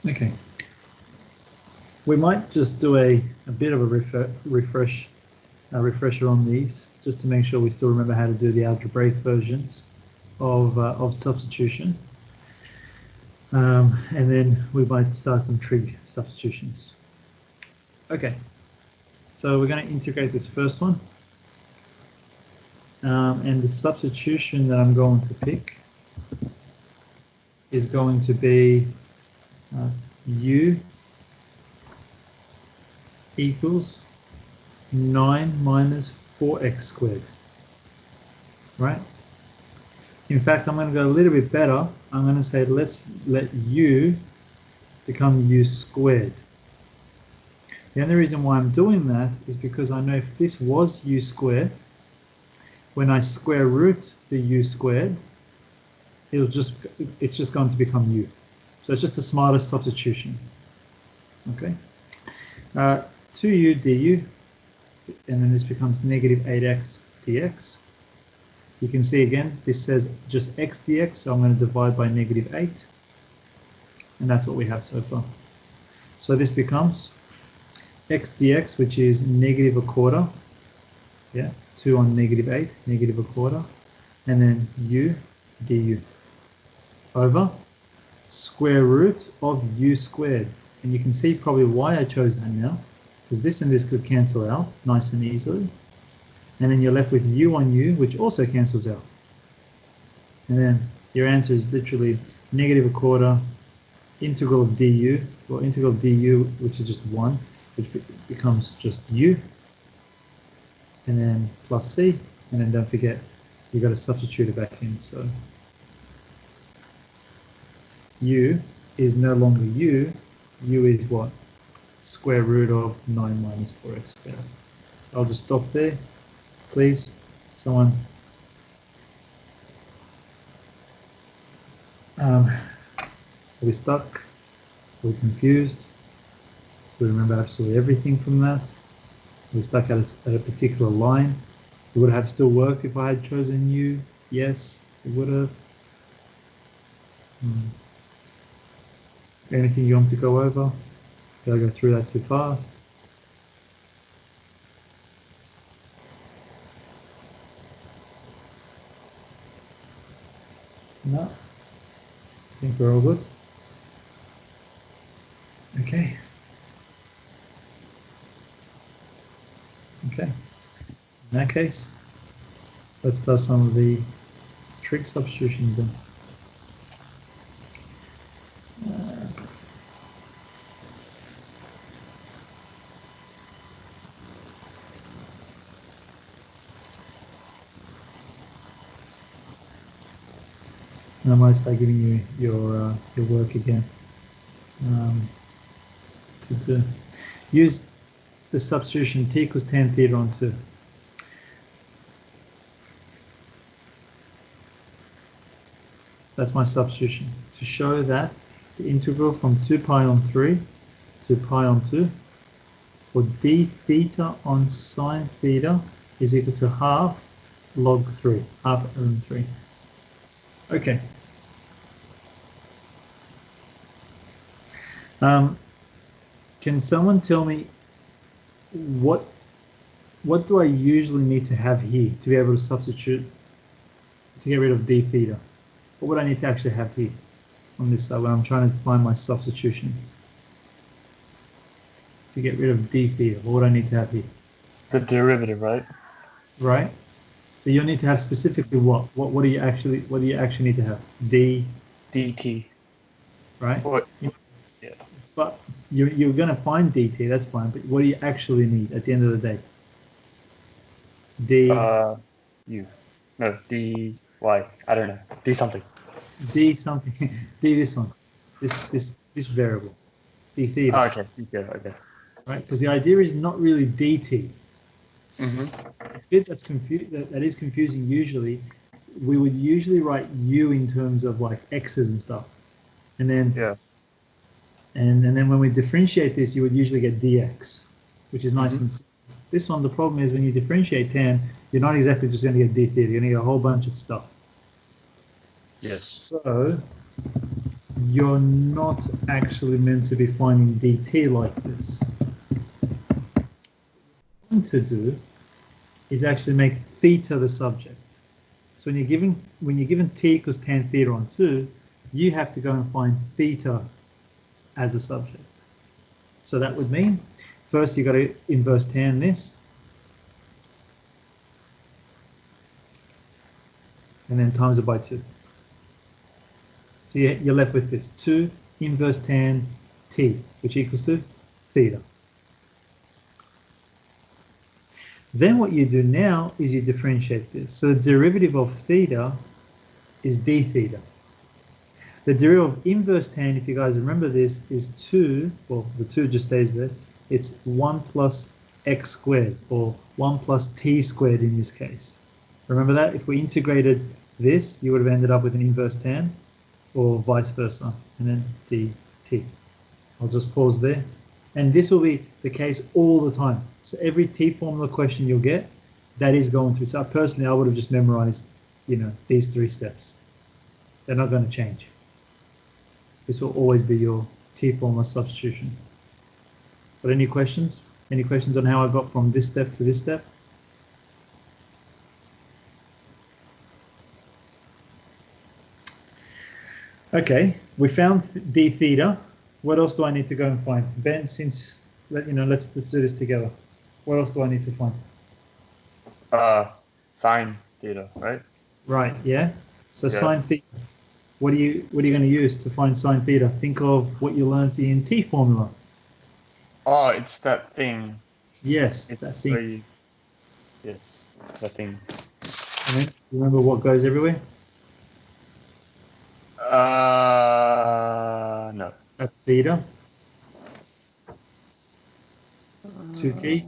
Okay. We might just do a bit of a refresher on these, just to make sure we still remember how to do the algebraic versions of substitution. And then we might start some trig substitutions. Okay, so we're going to integrate this first one. And the substitution that I'm going to pick is going to be u equals 9 minus 4x squared, right? In fact, I'm going to go a little bit better. I'm going to say let's let u become u squared. The only reason why I'm doing that is because I know if this was u squared, when I square root the u squared, it's just going to become u. So it's just the smartest substitution. Okay. 2u du, and then this becomes negative 8x dx. You can see again, this says just x dx, so I'm going to divide by negative 8. And that's what we have so far. So this becomes x dx, which is negative a quarter. Yeah, 2 on negative 8, negative a quarter. And then u du over square root of u squared. And you can see probably why I chose that now, because this and this could cancel out nice and easily. And then you're left with u on u, which also cancels out. And then your answer is literally negative a quarter integral of du, or integral of du, which is just 1, which becomes just u. And then plus c, and then don't forget, you've got to substitute it back in. So u is no longer u is what? Square root of 9 minus 4x squared. So I'll just stop there. Please, someone. Are we stuck? Are we confused? Do we remember absolutely everything from that? Are we stuck at a particular line? It would have still worked if I had chosen u. Yes, it would have. Anything you want to go over? Did I go through that too fast? No, I think we're all good. Okay. Okay. In that case, let's start some of the trig substitutions then. And I might start giving you your work again. To use the substitution t equals tan theta on 2. That's my substitution, to show that the integral from 2 pi on 3 to pi on 2 for d theta on sine theta is equal to half log 3, half ln 3. Okay. Can someone tell me what do I usually need to have here to be able to substitute, to get rid of d theta? What would I need to actually have here on this side when I'm trying to find my substitution? To get rid of d theta, what would I need to have here? The derivative, right? Right. So you'll need to have specifically what? What do you actually need to have? dt. Right? What? Yeah. But you're going to find dt, that's fine, but what do you actually need at the end of the day? U. No, dy. I don't know. D something. D something. D this one. This variable. D theta. Oh, okay. Okay. Right? Because the idea is not really dt. Mm-hmm. The bit that is confusing usually, we would usually write u in terms of like x's and stuff. And then and then when we differentiate this, you would usually get dx, which is nice and simple. This one, the problem is when you differentiate tan, you're not exactly just going to get d theta, you're going to get a whole bunch of stuff. Yes. So you're not actually meant to be finding dt like this. What you're going to do is actually make theta the subject. So when you're given t equals tan theta on 2, you have to go and find theta as a subject. So that would mean first you got to inverse tan this, and then times it by 2. So you're left with this 2 inverse tan t, which equals to theta. Then what you do now is you differentiate this. So the derivative of theta is d theta. The derivative of inverse tan, if you guys remember this, is 2, well, the 2 just stays there. It's 1 plus x squared, or 1 plus t squared in this case. Remember that? If we integrated this, you would have ended up with an inverse tan, or vice versa, and then dt. I'll just pause there. And this will be the case all the time. So every t formula question you'll get, that is going through. So personally, I would have just memorized, these 3 steps. They're not going to change. This will always be your t formula substitution. But any questions? Any questions on how I got from this step to this step? Okay, we found d theta. What else do I need to go and find? Ben, let's do this together. What else do I need to find? Sine theta, right? Right, yeah. So Yeah. sine theta. What are you going to use to find sine theta? Think of what you learned in t formula. Oh, it's that thing. Yes, It's that thing. where you, yes, that thing. And then, remember what goes everywhere? No. That's theta. 2t.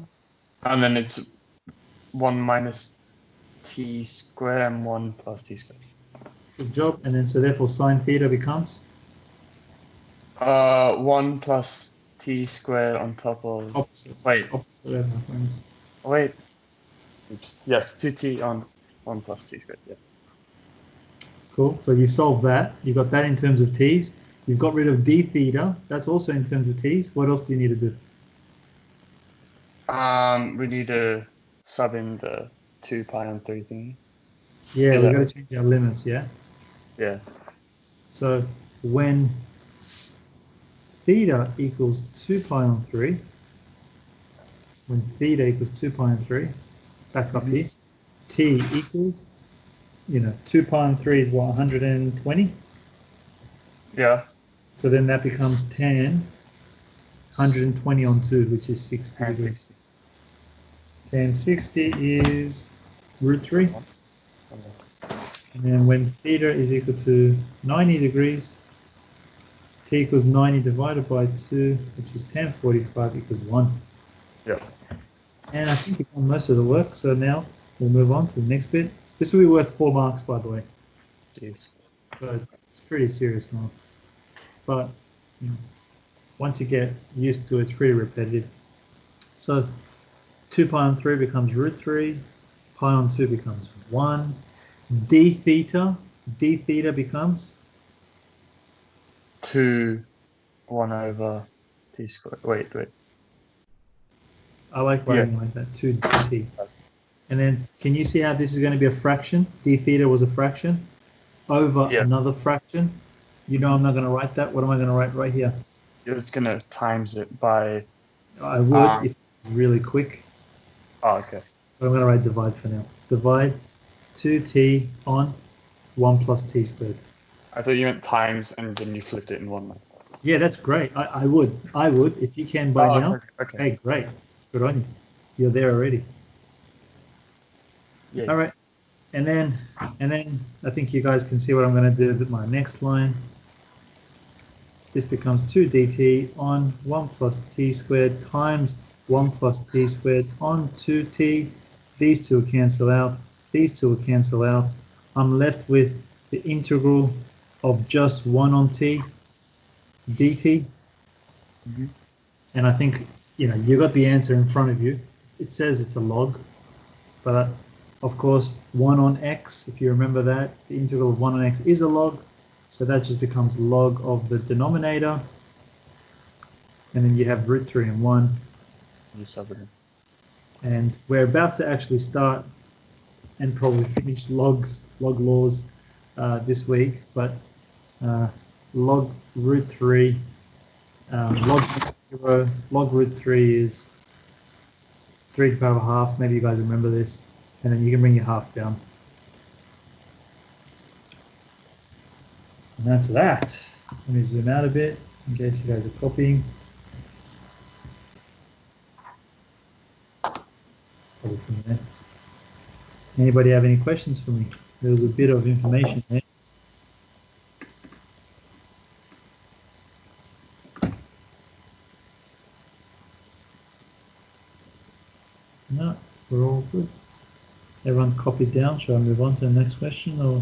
And then it's 1 minus t squared and 1 plus t squared. Good job. And then so therefore sine theta becomes 1 plus t squared on top of. opposite. Wait. Opposite of that, friends. Wait. Oops. Yes, 2t on 1 plus t squared. Yeah. Cool. So you've solved that. You've got that in terms of t's. You've got rid of d theta. That's also in terms of t's. What else do you need to do? We need to sub in the 2 pi on 3 thingy. Yeah, Is we've that got to change our limits, yeah? Yeah. So when theta equals 2 pi on 3, when theta equals 2 pi on 3, back up here, t equals, 2 pi on 3 is what, 120? Yeah. So then that becomes tan 120 on 2, which is 60 degrees. Tan 60 is root 3. And then when theta is equal to 90 degrees, t equals 90 divided by 2, which is tan 45 equals 1. Yeah. And I think you've done most of the work, so now we'll move on to the next bit. This will be worth 4 marks, by the way. Jeez. So it's pretty serious marks. But once you get used to it, it's pretty repetitive. So 2 pi on 3 becomes root 3, pi on 2 becomes 1. D theta becomes 2 1 over t squared. Wait. I like writing like that, 2 dt. And then can you see how this is going to be a fraction? D theta was a fraction over another fraction. I'm not going to write that. What am I going to write right here? You're just going to times it by... I would if it's really quick. Oh, okay. But I'm going to write divide for now. Divide 2t on 1 plus t squared. I thought you meant times and then you flipped it in one. Yeah, that's great. I would. If you can by now. Okay. Hey, great. Good on you. You're there already. Yeah. All right. And then I think you guys can see what I'm going to do with my next line. This becomes 2 dt on 1 plus t squared times 1 plus t squared on 2t. These two will cancel out. These two will cancel out. I'm left with the integral of just 1 on t dt. And I think, you got the answer in front of you. It says it's a log, but of course, 1 on x, if you remember that, the integral of 1 on x is a log. So that just becomes log of the denominator. And then you have root 3 and 1. You sub it in. And we're about to actually start and probably finish log laws this week, but log root 3, log 0, log root 3 is 3 to the power half. Maybe you guys remember this. And then you can bring your half down. And that's that. Let me zoom out a bit in case you guys are copying. Probably from there. Anybody have any questions for me? There was a bit of information there. No, we're all good. Everyone's copied down. Shall I move on to the next question or?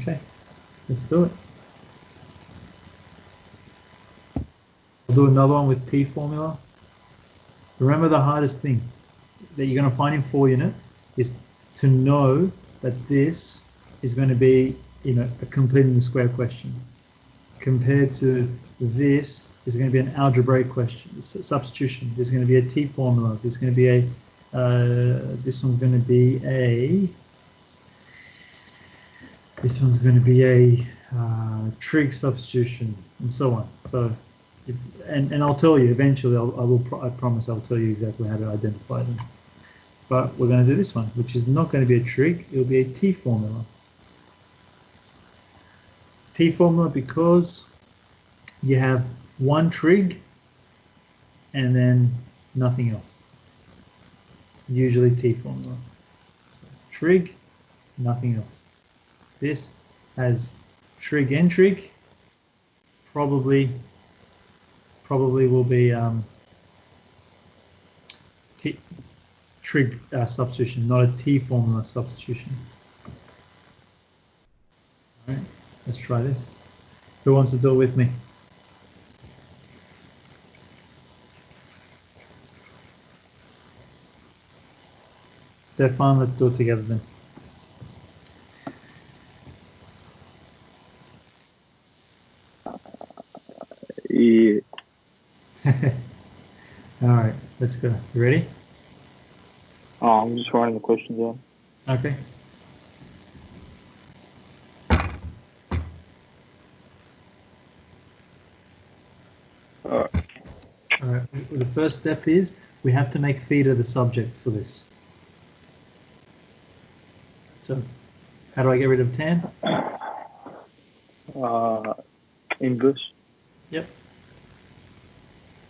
Okay, let's do it. I'll do another one with T formula. Remember, the hardest thing that you're going to find in 4-unit is to know that this is going to be, a completing the square question, compared to this is going to be an algebraic question, substitution. There's going to be a T formula. There's going to be a, this one's going to be a, trig substitution, and so on. So, and I'll tell you eventually. I promise I'll tell you exactly how to identify them. But we're going to do this one, which is not going to be a trig. It'll be a T formula. T formula because you have one trig and then nothing else. Usually T formula. So trig, nothing else. This has trig and trig. Probably will be trig substitution, not a T formula substitution. All right, let's try this. Who wants to do it with me? Stefan, let's do it together then. Yeah. All right, let's go. You ready? I'm just writing the question down. Okay. Alright. All right. The first step is we have to make theta the subject for this. So, how do I get rid of tan? Inverse. Yep.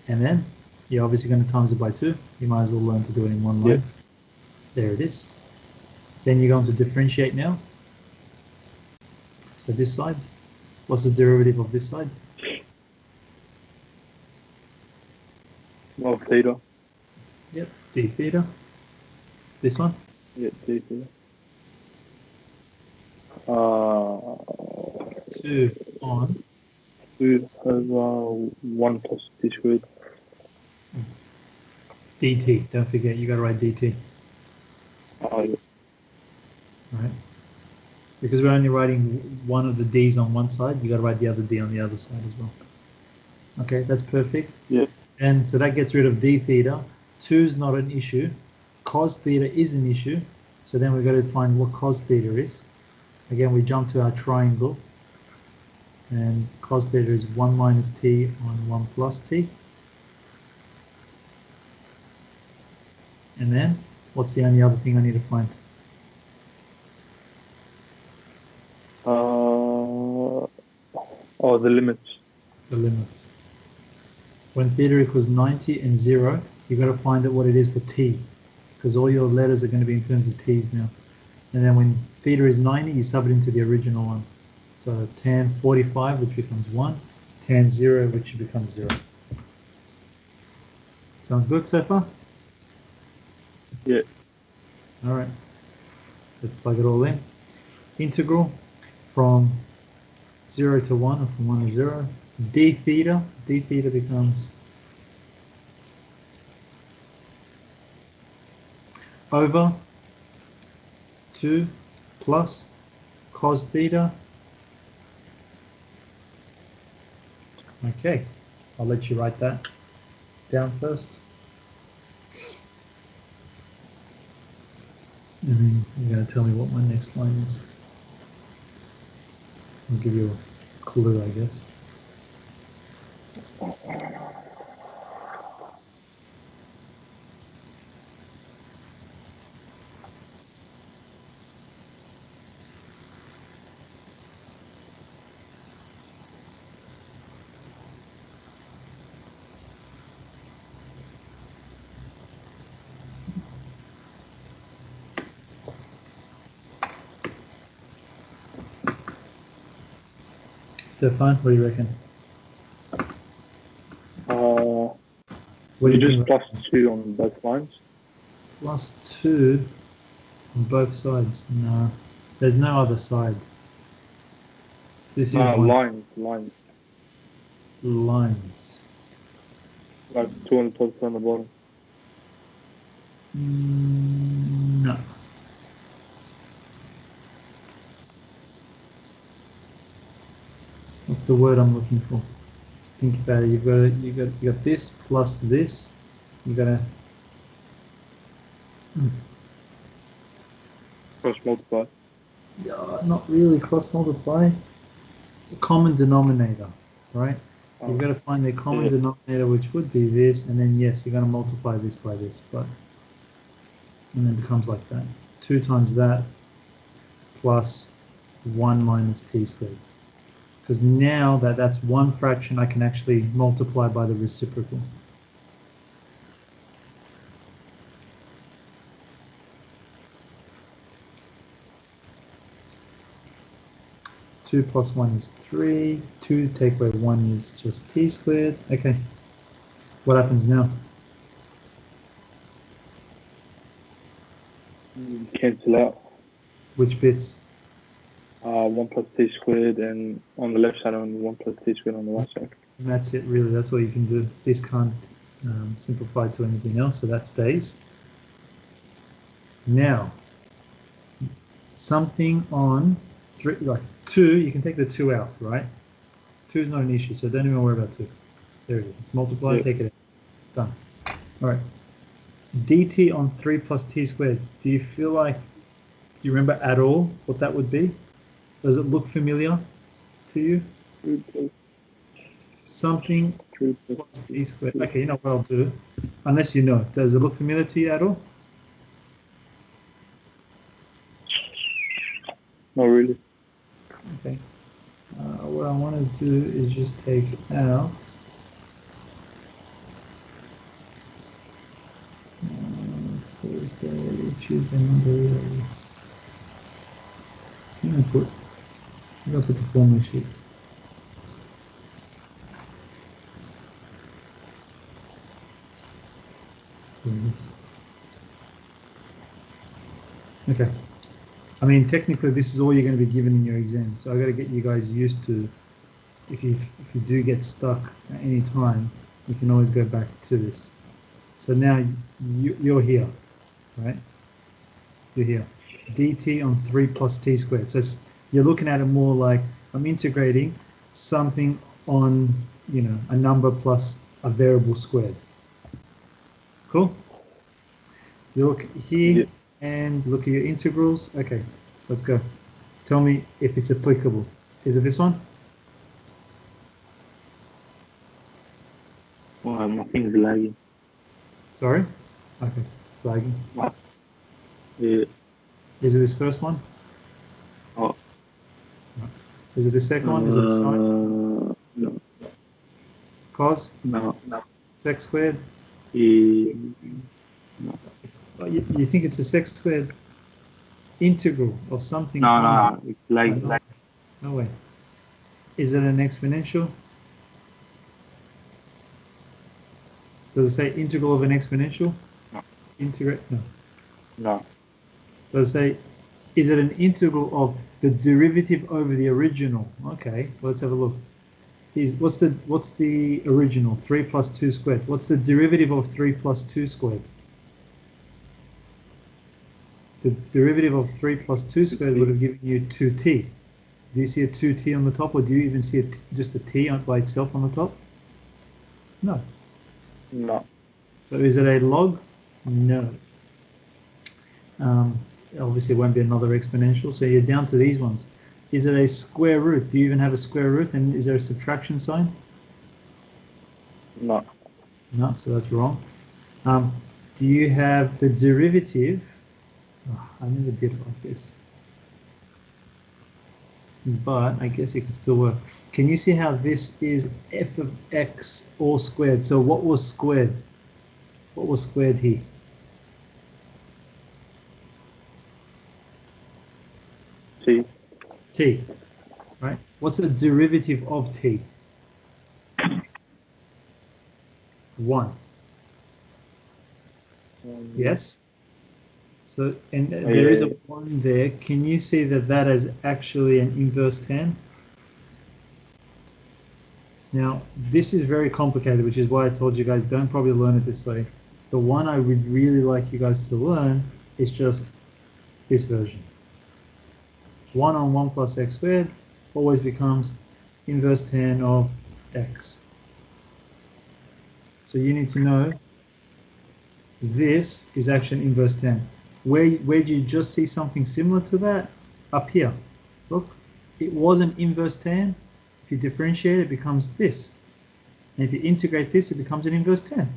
And then you're obviously going to times it by 2. You might as well learn to do it in one line. Yep. There it is. Then you're going to differentiate now. So this side, what's the derivative of this side? Of theta. Yep, d theta. This one? Yeah, d theta. 2 on 2 over 1 plus t squared. dt. Don't forget, you got to write dt. Yeah. Right? Because we're only writing one of the d's on one side, you got to write the other d on the other side as well. Okay, that's perfect. Yeah. And so that gets rid of d theta. 2 is not an issue. Cos theta is an issue. So then we've got to find what cos theta is. Again, we jump to our triangle. And cos theta is 1 minus t on 1 plus t. And then, what's the only other thing I need to find? The limits. The limits. When theta equals 90 and 0, you've got to find out what it is for t, because all your letters are going to be in terms of t's now. And then when theta is 90, you sub it into the original one. So tan 45, which becomes 1, tan 0, which becomes 0. Sounds good so far? Yeah. All right. Let's plug it all in. Integral from 0 to 1, or from 1 to 0. D theta becomes over 2 plus cos theta. Okay, I'll let you write that down first. And then you're going to tell me what my next line is. I'll give you a clue, I guess. Stefan, what do you reckon? What do you you just think? +2 on both lines. +2 on both sides. No, there's no other side. This is one Lines. lines. Like 2 on the top, 2 on the bottom. No. What's the word I'm looking for? Think about it. You got this plus this. You got to Cross multiply. not really cross multiply. The common denominator, right? You've got to find the common denominator, which would be this, and then yes, you're going to multiply this by this, and then it becomes like that. 2 times that plus 1 minus t squared. Because now that that's one fraction, I can actually multiply by the reciprocal. Two plus 1 is 3. 2 take away 1 is just t squared. Okay. What happens now? Cancel out. Which bits? 1 plus t squared, and on the left side, and 1 plus t squared on the right side. And that's it, really. That's all you can do. This can't simplify to anything else, so that stays. Now, something on 3, like 2, you can take the 2 out, right? 2 is not an issue, so don't even worry about 2. There it is. It's multiplied, take it out. Done. All right. dt on 3 plus t squared. Do you remember at all what that would be? Does it look familiar to you? Something plus t squared. Okay, you know what I'll do. Unless you know. Does it look familiar to you at all? Not really. Okay. What I want to do is just take out Thursday, Tuesday, Monday. I'm going to put the formula sheet. Okay. I mean, technically, this is all you're going to be given in your exam. So I got to get you guys used to. If you do get stuck at any time, you can always go back to this. So now you're here, right? You're here. dt on 3 plus t squared. So you're looking at it more like I'm integrating something on, a number plus a variable squared. Cool? You look here and look at your integrals. Okay, let's go. Tell me if it's applicable. Is it this one? My thing's lagging. Sorry? Okay, it's lagging. Yeah. Is it this first one? Oh. No. Is it the second one? Is it the sine? No. Cos? No. Sec squared? No. You think it's a sec squared integral of something? No, it's lagging. No way. Is it an exponential? Does it say integral of an exponential? No. Integrate? No. No. Does it say, is it an integral of the derivative over the original? Okay, let's have a look. What's the original? 3 plus 2 squared. What's the derivative of 3 plus 2 squared? the derivative of 3 plus 2 squared would have given you 2t. Do you see a 2t on the top, or do you even see just a t by itself on the top? No. No. So is it a log? No. Obviously, it won't be another exponential, so you're down to these ones. Is it a square root? Do you even have a square root, and is there a subtraction sign? No. No, so that's wrong. Do you have the derivative? Oh, I never did it like this. But I guess it can still work. Can you see how this is f of x all squared? So what was squared? What was squared here? T. T, right? What's the derivative of t? 1. Yes? So, and there is a 1 there. Can you see that that is actually an inverse tan? Now, this is very complicated, which is why I told you guys don't probably learn it this way. The one I would really like you guys to learn is just this version. 1 on 1 plus x squared always becomes inverse tan of x. So you need to know this is actually an inverse tan. Where do you just see something similar to that? Up here. Look, it was an inverse tan. If you differentiate, it becomes this. And if you integrate this, it becomes an inverse tan.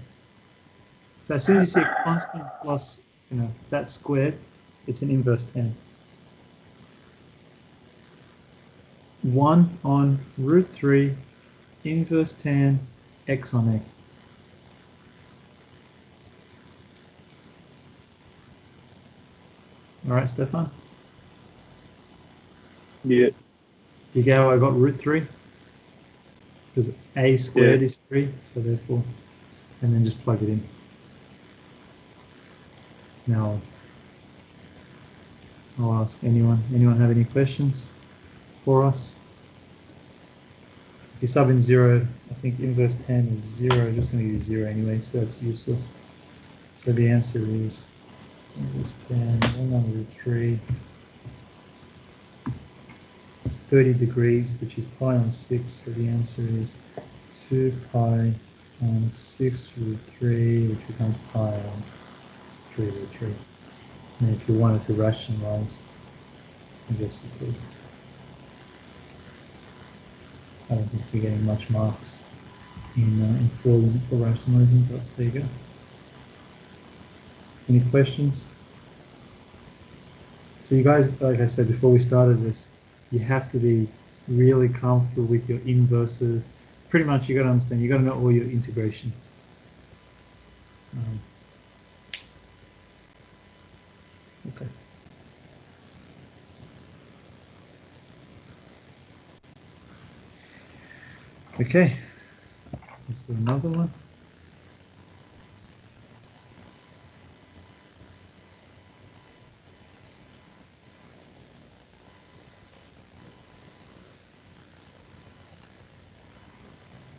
So as soon as you see a constant plus, that squared, it's an inverse tan. 1 on root 3 inverse tan x on a. All right, Stefan? Yeah. Do you get how I got root 3? Because a squared is 3, so therefore, and then just plug it in. Now, I'll ask anyone. Anyone have any questions for us? If you sub in 0, I think inverse tan is 0. Just going to use 0 anyway, so it's useless. So the answer is inverse tan 1 on root 3. It's 30 degrees, which is pi on 6. So the answer is 2 pi on 6 root 3, which becomes pi on 3 root 3. And if you wanted to rationalize, I guess you could. I don't think you're getting much marks in full limit for rationalizing, but there you go. Any questions? So you guys, like I said before we started this, you have to be really comfortable with your inverses. Pretty much you got to understand, you got to know all your integration. Okay. Okay, let's do another one.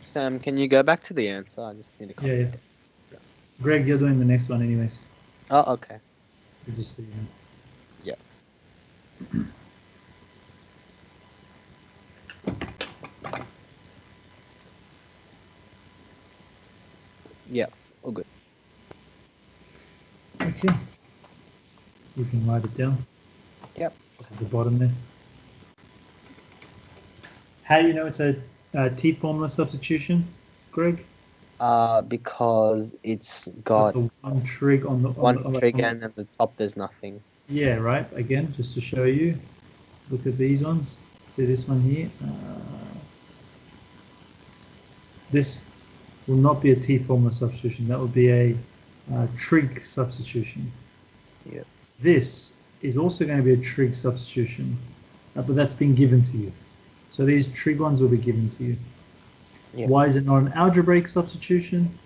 Sam, can you go back to the answer? I just need to copy Yeah. Greg, you're doing the next one anyways. Oh, okay. Just so you know. Yeah. Yeah, all good. Okay. You can write it down. Yep. At the bottom there. How do you know it's a T formula substitution, Greg? Because it's got the one trig on the one trig and at the top there's nothing. Yeah, right. Again, just to show you, look at these ones. See this one here. This will not be a T formula substitution. That would be a trig substitution. Yeah. This is also going to be a trig substitution, but that's been given to you. So these trig ones will be given to you. Yeah. Why is it not an algebraic substitution?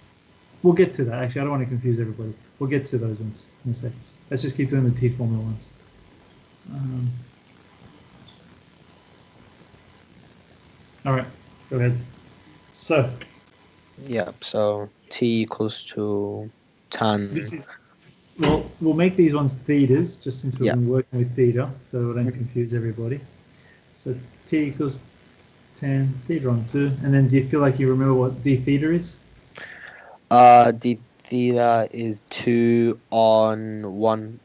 We'll get to that. Actually, I don't want to confuse everybody. We'll get to those ones in a sec. Let's just keep doing the T formula ones. All right, go ahead. So. Yeah, so T equals to tan. Well, we'll make these ones thetas, just since we've Yeah. been working with theta, so we don't confuse everybody. So t equals 10, theta on 2, and then do you feel like you remember what d theta is? D theta is 2 on 1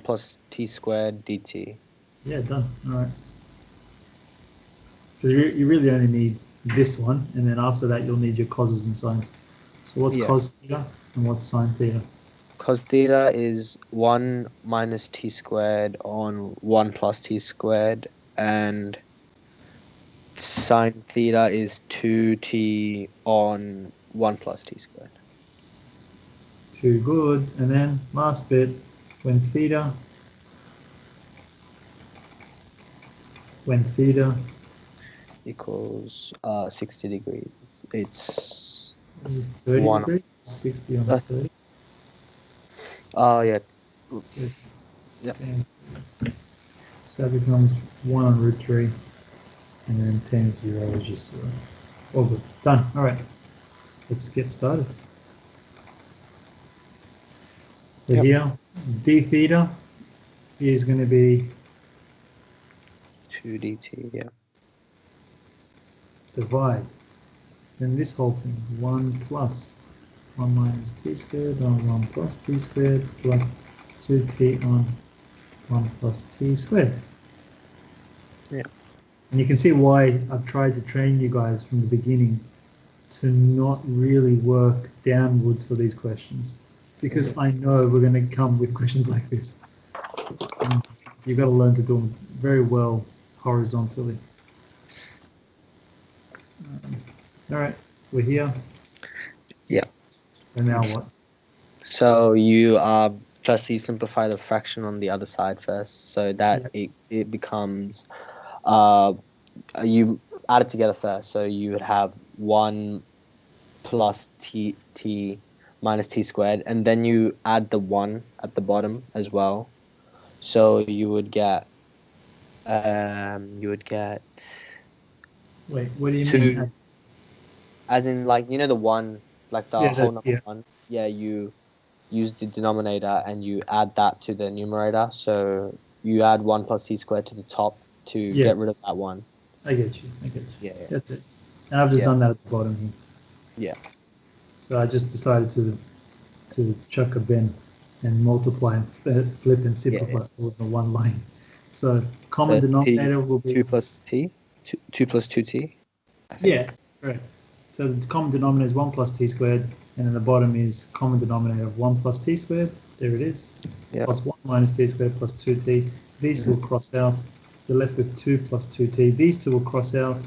plus t squared dt. Yeah, done. All right. Because you really only need this one, and then after that you'll need your causes and sines. So what's Yeah. cos theta and what's sine theta? Cos theta is 1 minus t squared on 1 plus t squared, and sine theta is 2t on 1 plus t squared. Too good. And then last bit, when theta Equals 60 degrees. It's is 30 One. degrees, 60 on Uh, 30. yeah. Oops. Yep. 10. So that becomes 1 on root 3, and then 10 is 0 is just 0. All good. Done. All right. Let's get started. So Yep. here, d theta is going to be 2 dt. Yeah. divide. Then this whole thing, 1 plus 1 minus t squared on 1 plus t squared plus 2t on 1 plus t squared. Yeah. And you can see why I've tried to train you guys from the beginning to not really work downwards for these questions, because I know we're going to come with questions like this. And you've got to learn to do them very well horizontally. All right, we're here. Yeah. And now what? So you firstly simplify the fraction on the other side first, so that it becomes you add it together first. So you would have 1 plus t minus t squared, and then you add the 1 at the bottom as well. So you would get Wait, what do you 2, mean? as in, like, you know, the 1, like the Yeah, whole that's- number yeah. 1. Yeah, you use the denominator and you add that to the numerator. So you add 1 plus t squared to the top to get rid of Yes. that 1. I get you. Yeah. That's it. And I've just Yeah. done that at the bottom here. Yeah. So I just decided to chuck a bin and multiply and flip and simplify all in one line. So common So it's denominator will be 2 plus t, 2 plus 2t. I think. yeah, correct. So the common denominator is 1 plus t squared, and then the bottom is common denominator of 1 plus t squared. There it is. Yeah. Plus 1 minus t squared plus 2t. These two will cross out. You're left with 2 plus 2t. These two will cross out.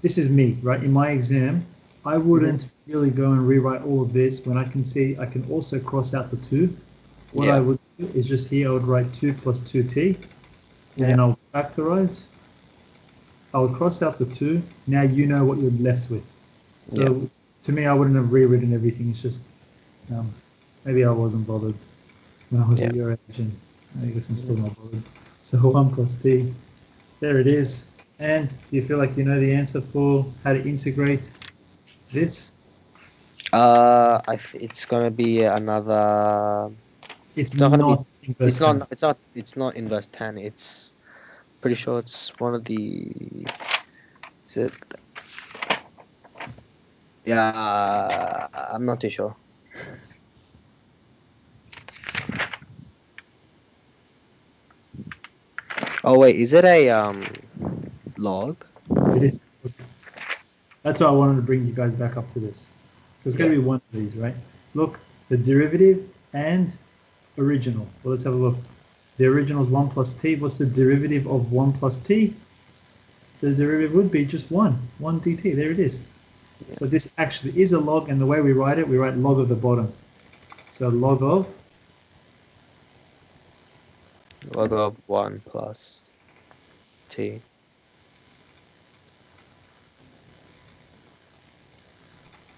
This is me, right? In my exam, I wouldn't really go and rewrite all of this when I can see I can also cross out the 2. What I would do is just here I would write 2 plus 2t, and then I'll factorize. I would cross out the 2. Now you know what you're left with. So to me, I wouldn't have rewritten everything. It's just maybe I wasn't bothered when I was at your age, and I guess I'm still not bothered. So 1 plus t, there it is. And do you feel like you know the answer for how to integrate this? It's gonna be another. It's not gonna not be. inverse tan. It's not inverse tan. It's pretty sure it's one of the. Is it? Yeah, I'm not too sure. Oh wait, is it a log? It is. That's why I wanted to bring you guys back up to this. There's going to be one of these, right? Look, the derivative and original. Well, let's have a look. The original is 1 plus t. What's the derivative of 1 plus t? The derivative would be just 1 dt. There it is. So this actually is a log, and the way we write it, we write log of the bottom. So log of 1 plus t.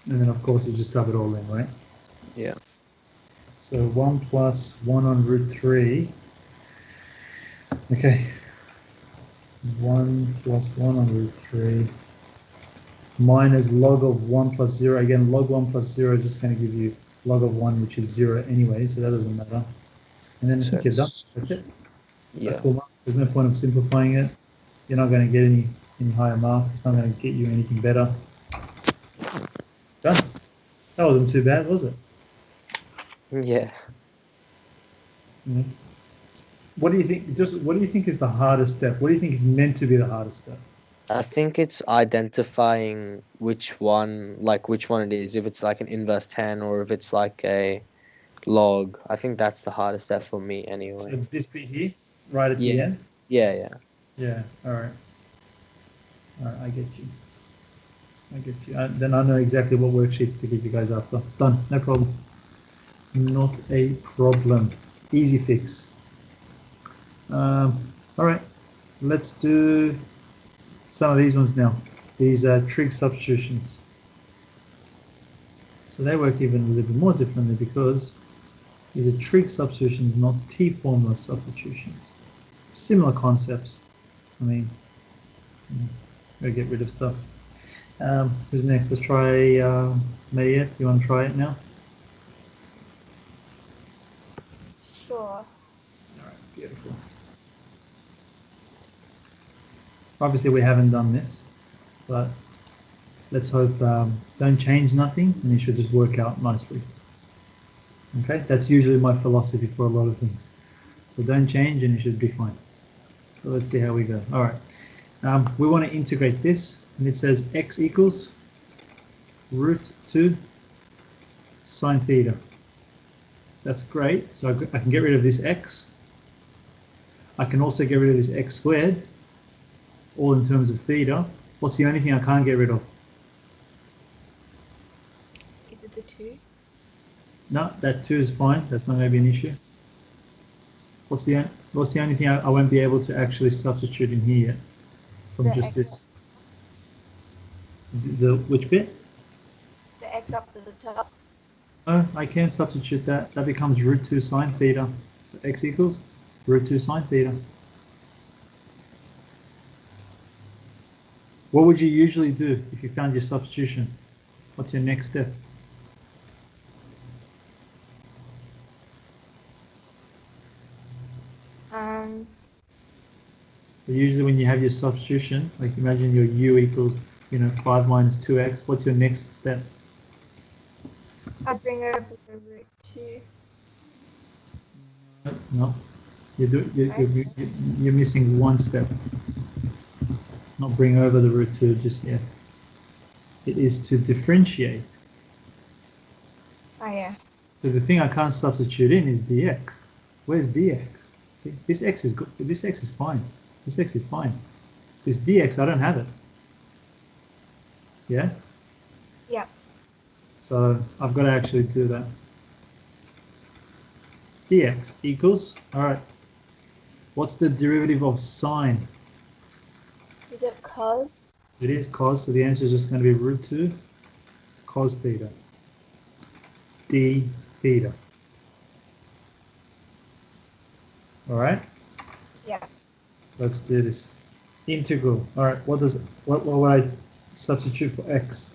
And then, of course, you just sub it all in, right? Yeah. So 1 plus 1 on root 3. Okay. 1 plus 1 on root 3 minus log of 1 plus 0. Again, log 1 plus 0 is just going to give you log of 1, which is 0 anyway, so that doesn't matter. And then I So think you're done. it's- That's it. That's Yeah. full marks. There's no point of simplifying it. You're not going to get any higher marks. It's not going to get you anything better. Done. That wasn't too bad, was it? Yeah. Mhm. What do you think? What do you think is the hardest step? What do you think is meant to be the hardest step? I think it's identifying which one it is. If it's like an inverse tan or if it's like a log. I think that's the hardest step for me So anyway. this bit here, right at the Yeah. end. Yeah. Yeah. All right. All right. I get you. I get you. Then I know exactly what worksheets to give you guys after. Done. No problem. Not a problem. Easy fix. All right. Let's do some of these ones now. These are trig substitutions. So they work even a little bit more differently because these are trig substitutions, not T-formula substitutions. Similar concepts. I mean, gotta get rid of stuff. Who's next? Let's try Mayet. You want to try it now? Sure. All right, beautiful. Obviously, we haven't done this, but let's hope don't change nothing, and it should just work out nicely. Okay, that's usually my philosophy for a lot of things. So don't change, and it should be fine. So let's see how we go. All right, we want to integrate this, and it says x equals root 2 sine theta. That's great. So I can get rid of this x. I can also get rid of this x squared, all in terms of theta. What's the only thing I can't get rid of? Is it the 2? No, that 2 is fine. That's not going to be an issue. What's the only thing I won't be able to actually substitute in here from The just x this? Which bit? The x up to the top. Oh, I can substitute that. That becomes root 2 sine theta. So x equals root 2 sine theta. What would you usually do if you found your substitution? What's your next step? So usually when you have your substitution, like imagine your u equals, 5 minus 2x, what's your next step? I'd bring over the root 2. No, you're missing one step. Not bring over the root 2 just yet. It is to differentiate. Oh yeah. So the thing I can't substitute in is dx. Where's dx? See, this x is good. This x is fine. This x is fine. This dx, I don't have it. Yeah? Yeah. So I've got to actually do that. Dx equals, all right. What's the derivative of sine? Is it cos? It is cos, so the answer is just going to be root 2 cos theta. D theta. All right? Yeah. Let's do this. Integral. All right, what would I substitute for x?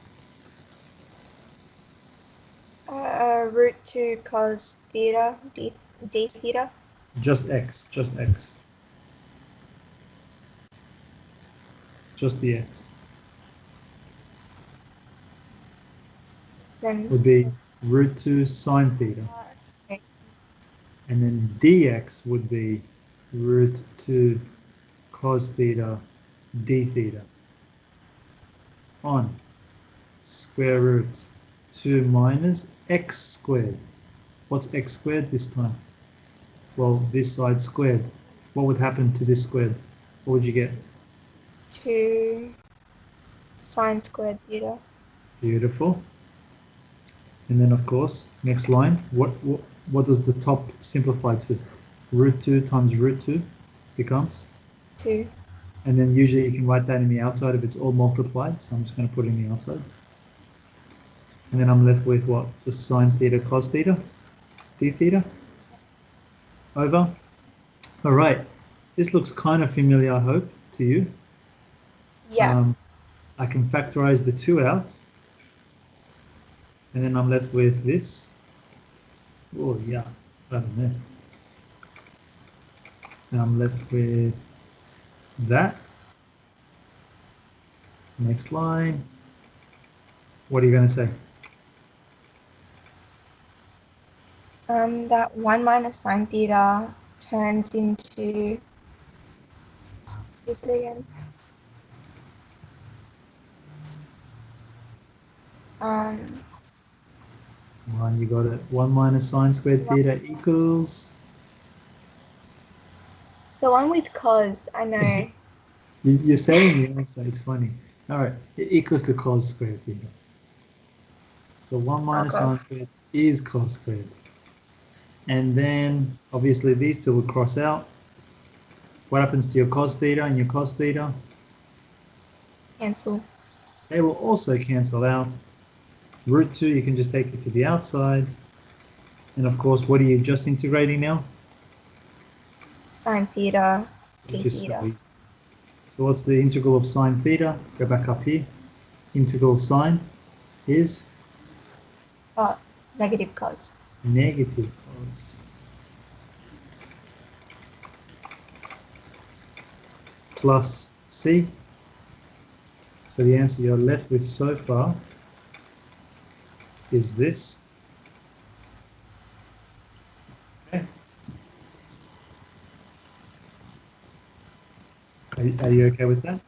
Root 2 cos theta, d theta. Just x, just x. Just the x. Then Would be root 2 sine theta. okay. And then dx would be root 2 cos theta d theta on square root 2 minus x squared. What's x squared this time? Well, this side squared. What would happen to this squared? What would you get? 2 sine squared theta. Beautiful. And then, of course, next line. What does the top simplify to? Root 2 times root 2 becomes? 2. And then usually you can write that in the outside if it's all multiplied. So I'm just going to put it in the outside. And then I'm left with what? Just sine theta cos theta? D theta? Over. All right. This looks kind of familiar, I hope, to you. Yeah. I can factorize the 2 out. And then I'm left with this. Oh, yeah, I don't know. Now I'm left with that. Next line. What are you going to say? That 1 minus sine theta turns into this again. One, you got it. 1 minus sine squared theta equals. It's the one with cos, I know. You're saying the answer. It's funny. All right, it equals to cos squared theta. So 1 minus Okay. sine squared is cos squared. And then obviously these two will cross out. What happens to your cos theta and your cos theta? Cancel. They will also cancel out. Root 2, you can just take it to the outside. And of course, what are you just integrating now? Sine theta, t Which is so theta. easy. So what's the integral of sine theta? Go back up here. Integral of sine is Negative cos. negative cos. Plus c. So the answer you're left with so far is this. Okay. Are you okay with that?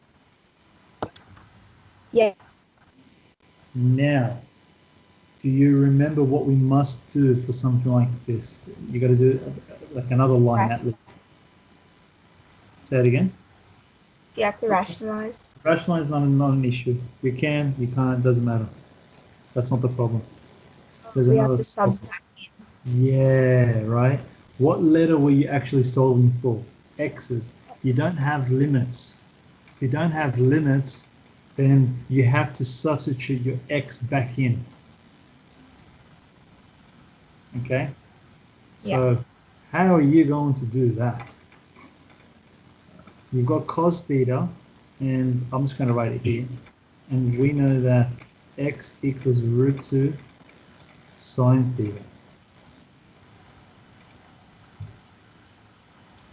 Yeah. Now, do you remember what we must do for something like this? You got to do like another line at least. Say it again. Do you have to rationalize? Rationalize is not an issue. You can, you can't, doesn't matter. That's not the problem. There's We another have to subtract. Yeah, right. What letter were you actually solving for? X's. You don't have limits. If you don't have limits, then you have to substitute your X back in. Okay? So how are you going to do that? You've got cos theta, and I'm just going to write it here. And we know that X equals root 2 sine theta.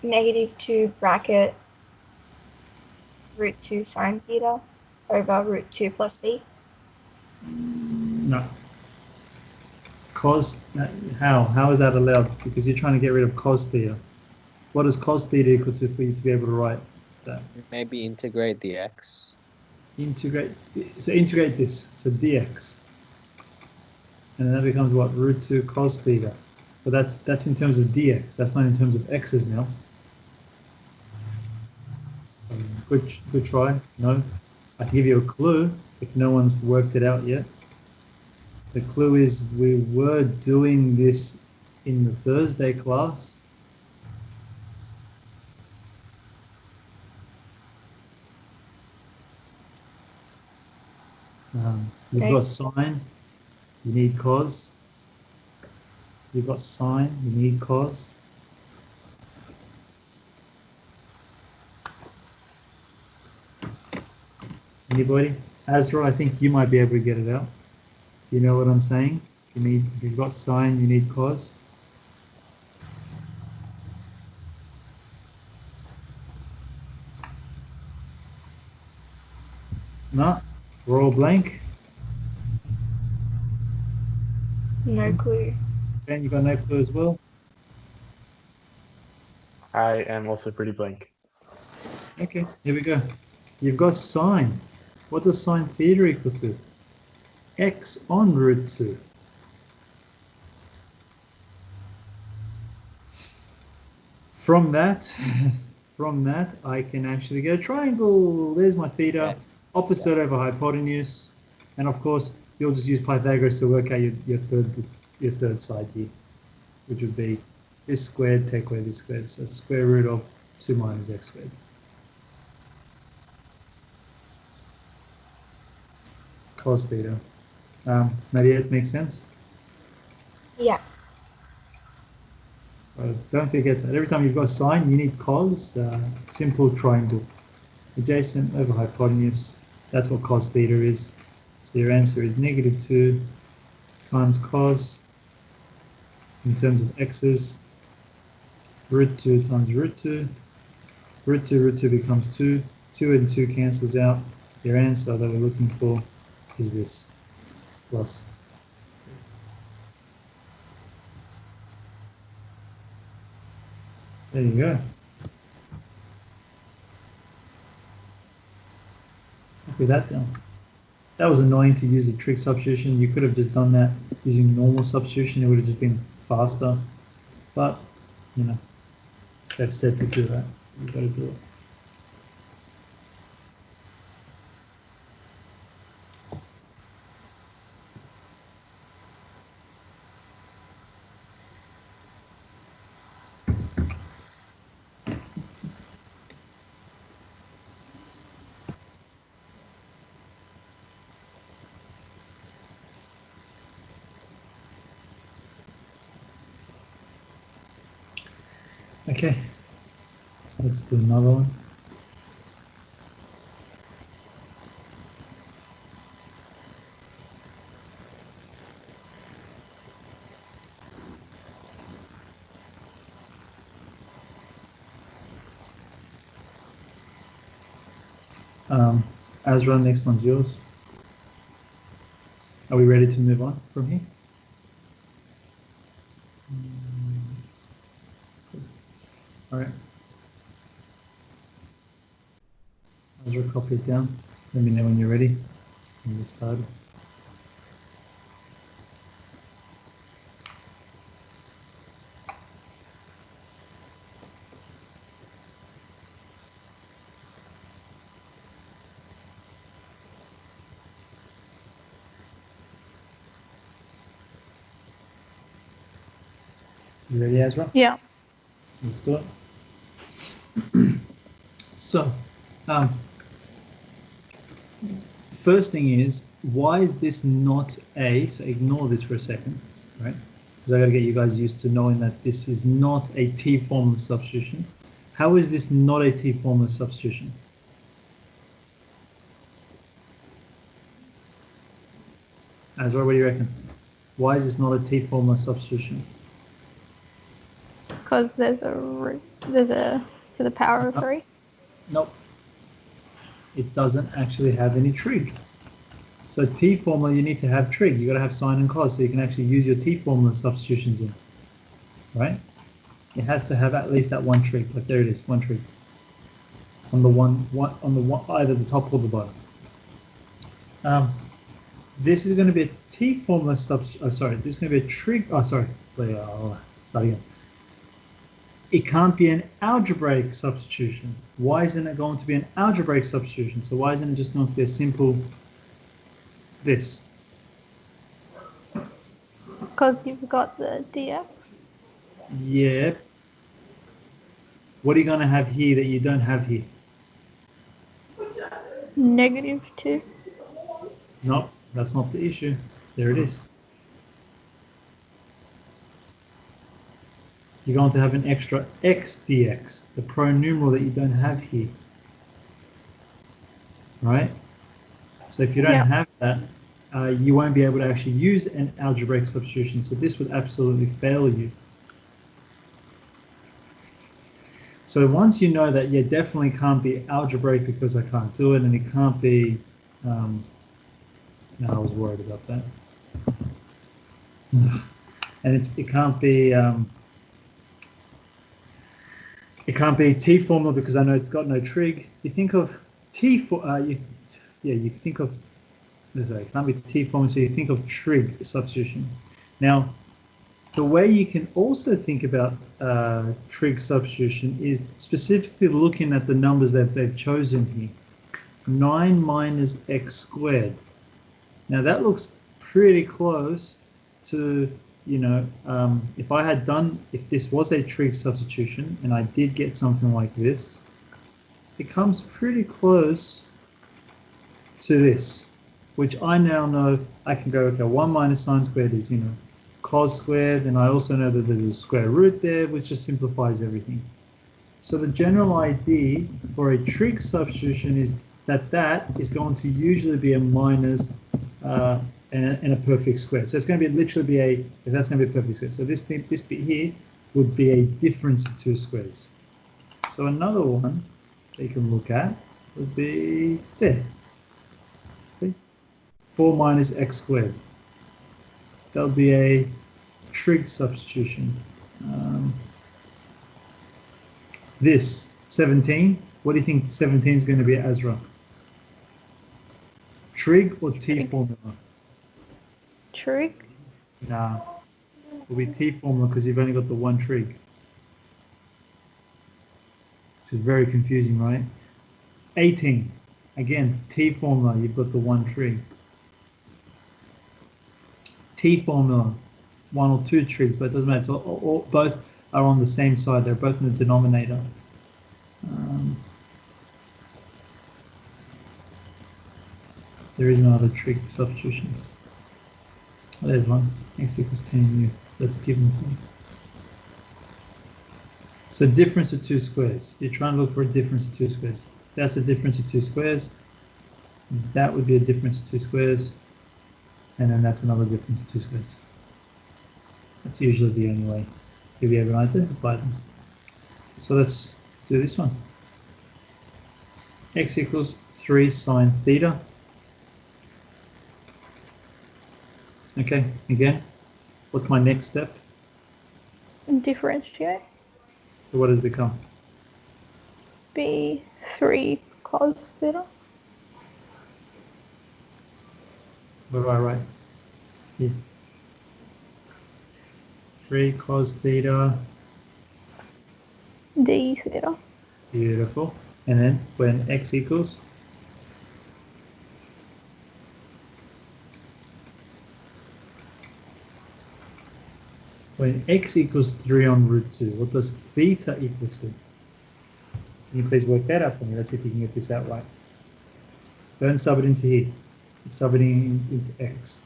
-2 bracket root 2 sine theta over root 2 plus c. No. Cos, how is that allowed? Because you're trying to get rid of cos theta. What is cos theta equal to for you to be able to write that? Maybe integrate the x. Integrate, so integrate this, so dx. And then that becomes what? Root 2 cos theta. But that's in terms of dx, that's not in terms of x's now. Good try. No, I can give you a clue if no one's worked it out yet. The clue is we were doing this in the Thursday class. You've got sine, you need cos. You've got sine, you need cos. Anybody? Azra, I think you might be able to get it out. Do you know what I'm saying? If you've got sine, you need cos. No? We're all blank? No clue. Ben, you got no clue as well? I am also pretty blank. Okay, here we go. You've got sine. What does sine theta equal to? X on root 2. From that, I can actually get a triangle. There's my theta, opposite over hypotenuse, and of course you'll just use Pythagoras to work out your third side here, which would be this squared take away this squared, so square root of 2 minus x squared. Cos theta. Maybe it makes sense. Yeah. So don't forget that every time you've got sine, you need cos. Simple triangle, adjacent over hypotenuse. That's what cos theta is. So your answer is -2 times cos in terms of x's. Root 2 times root 2. Root 2 becomes 2. 2 and 2 cancels out. Your answer that we're looking for is this, plus. There you go. Copy that down. That was annoying to use a trig substitution. You could have just done that using normal substitution. It would have just been faster. But, you know, they've said to do that. You've got to do it. Okay, let's do another one. Azra, next one's yours. Are we ready to move on from here? All right. Azra, copy it down. Let me know when you're ready. And get started. You ready, Azra? Yeah. Let's do it. So, first thing is, why is this not A? So ignore this for a second, right? Because I got to get you guys used to knowing that this is not a T formula substitution. How is this not a T formula substitution? Azra, what do you reckon? Why is this not a T formula substitution? Because there's a to the power of 3. Nope. It doesn't actually have any trig. So T formula, you need to have trig. You got to have sine and cos, so you can actually use your T formula substitutions in, right? It has to have at least that one trig. Like there it is, one trig on the one either the top or the bottom. This is going to be a T formula substitution. Oh, sorry, this is going to be a trig. Oh, sorry. Start again. It can't be an algebraic substitution. Why isn't it going to be an algebraic substitution? So why isn't it just going to be a simple this? Because you've got the dx. Yeah. What are you going to have here that you don't have here? -2. No, that's not the issue. There it is. You're going to have an extra x dx, the pronumeral that you don't have here. Right? So if you don't have that, you won't be able to actually use an algebraic substitution. So this would absolutely fail you. So once you know that, it definitely can't be algebraic because I can't do it, and it can't be, no, I was worried about that. And it can't be, it can't be T formula because I know it's got no trig. You think of T for, you think of, sorry, it can't be T formula, so you think of trig substitution. Now, the way you can also think about trig substitution is specifically looking at the numbers that they've chosen here. 9 minus x squared. Now that looks pretty close to, you know, if this was a trig substitution and I did get something like this, it comes pretty close to this, which I now know I can go, okay, 1 minus sine squared is, you know, cos squared, and I also know that there's a square root there, which just simplifies everything. So the general idea for a trig substitution is that that is going to usually be a minus and a perfect square. So it's going to be literally be a, that's going to be a perfect square. So this bit here would be a difference of two squares. So another one that you can look at would be there. See? 4 minus x squared. That would be a trig substitution. This 17. What do you think 17 is going to be, Azra? Trig or T Trig. formula? Trig. Nah, it'll be T formula because you've only got the one trig. Which is very confusing, right? 18. Again, T formula, you've got the one trig. T formula, one or two trigs, but it doesn't matter. So both are on the same side. They're both in the denominator. There is no other trig substitutions. Oh, there's one. X equals 10u. That's given to me. So difference of two squares. You're trying to look for a difference of two squares. That's a difference of two squares. That would be a difference of two squares. And then that's another difference of two squares. That's usually the only way you'll be able to identify them. So let's do this one. X equals 3 sine theta. Okay, again, what's my next step? Differentiate. So what does it become? Be 3 cos theta. What do I write? Here. 3 cos theta. D theta. Beautiful. And then when x equals? When x equals 3 on root 2, what does theta equal to? Can you please work that out for me? Let's see if you can get this out right. Don't sub it into here. Sub it into x.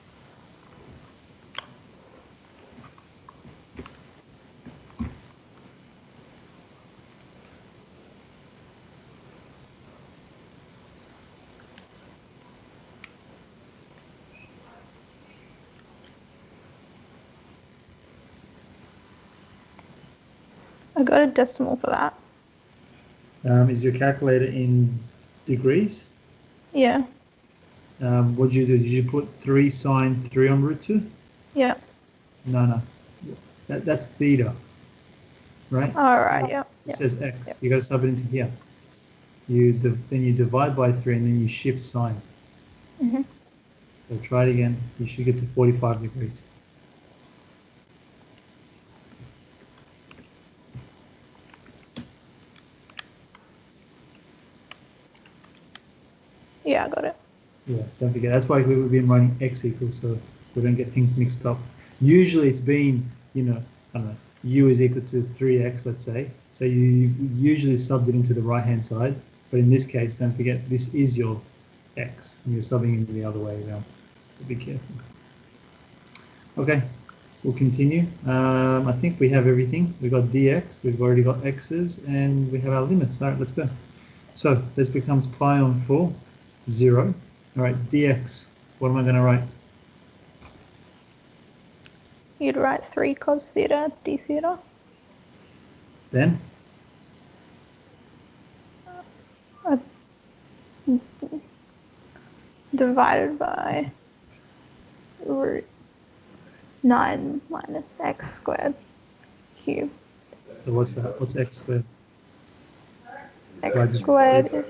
I got a decimal for that. Is your calculator in degrees? Yeah. What did you do? Did you put 3 sine 3 on root 2? Yeah. No. That's theta, right? All right. Yeah. It says x. You got to sub it into here. Then you divide by 3 and then you shift sine. Mhm. So try it again. You should get to 45 degrees. Yeah, I got it. Yeah, don't forget. That's why we've been running x equals, so we don't get things mixed up. Usually it's been, I don't know, u is equal to 3x, let's say. So you usually subbed it into the right-hand side. But in this case, don't forget, this is your x, and you're subbing it the other way around. So be careful. Okay, we'll continue. I think we have everything. We've got dx, we've already got x's, and we have our limits. All right, let's go. So this becomes pi on 4, 0. All right, dx, what am I going to write? You'd write 3 cos theta d theta. Then? Divided by root 9 minus x squared cubed. So what's that? What's x squared? X Do I just- squared is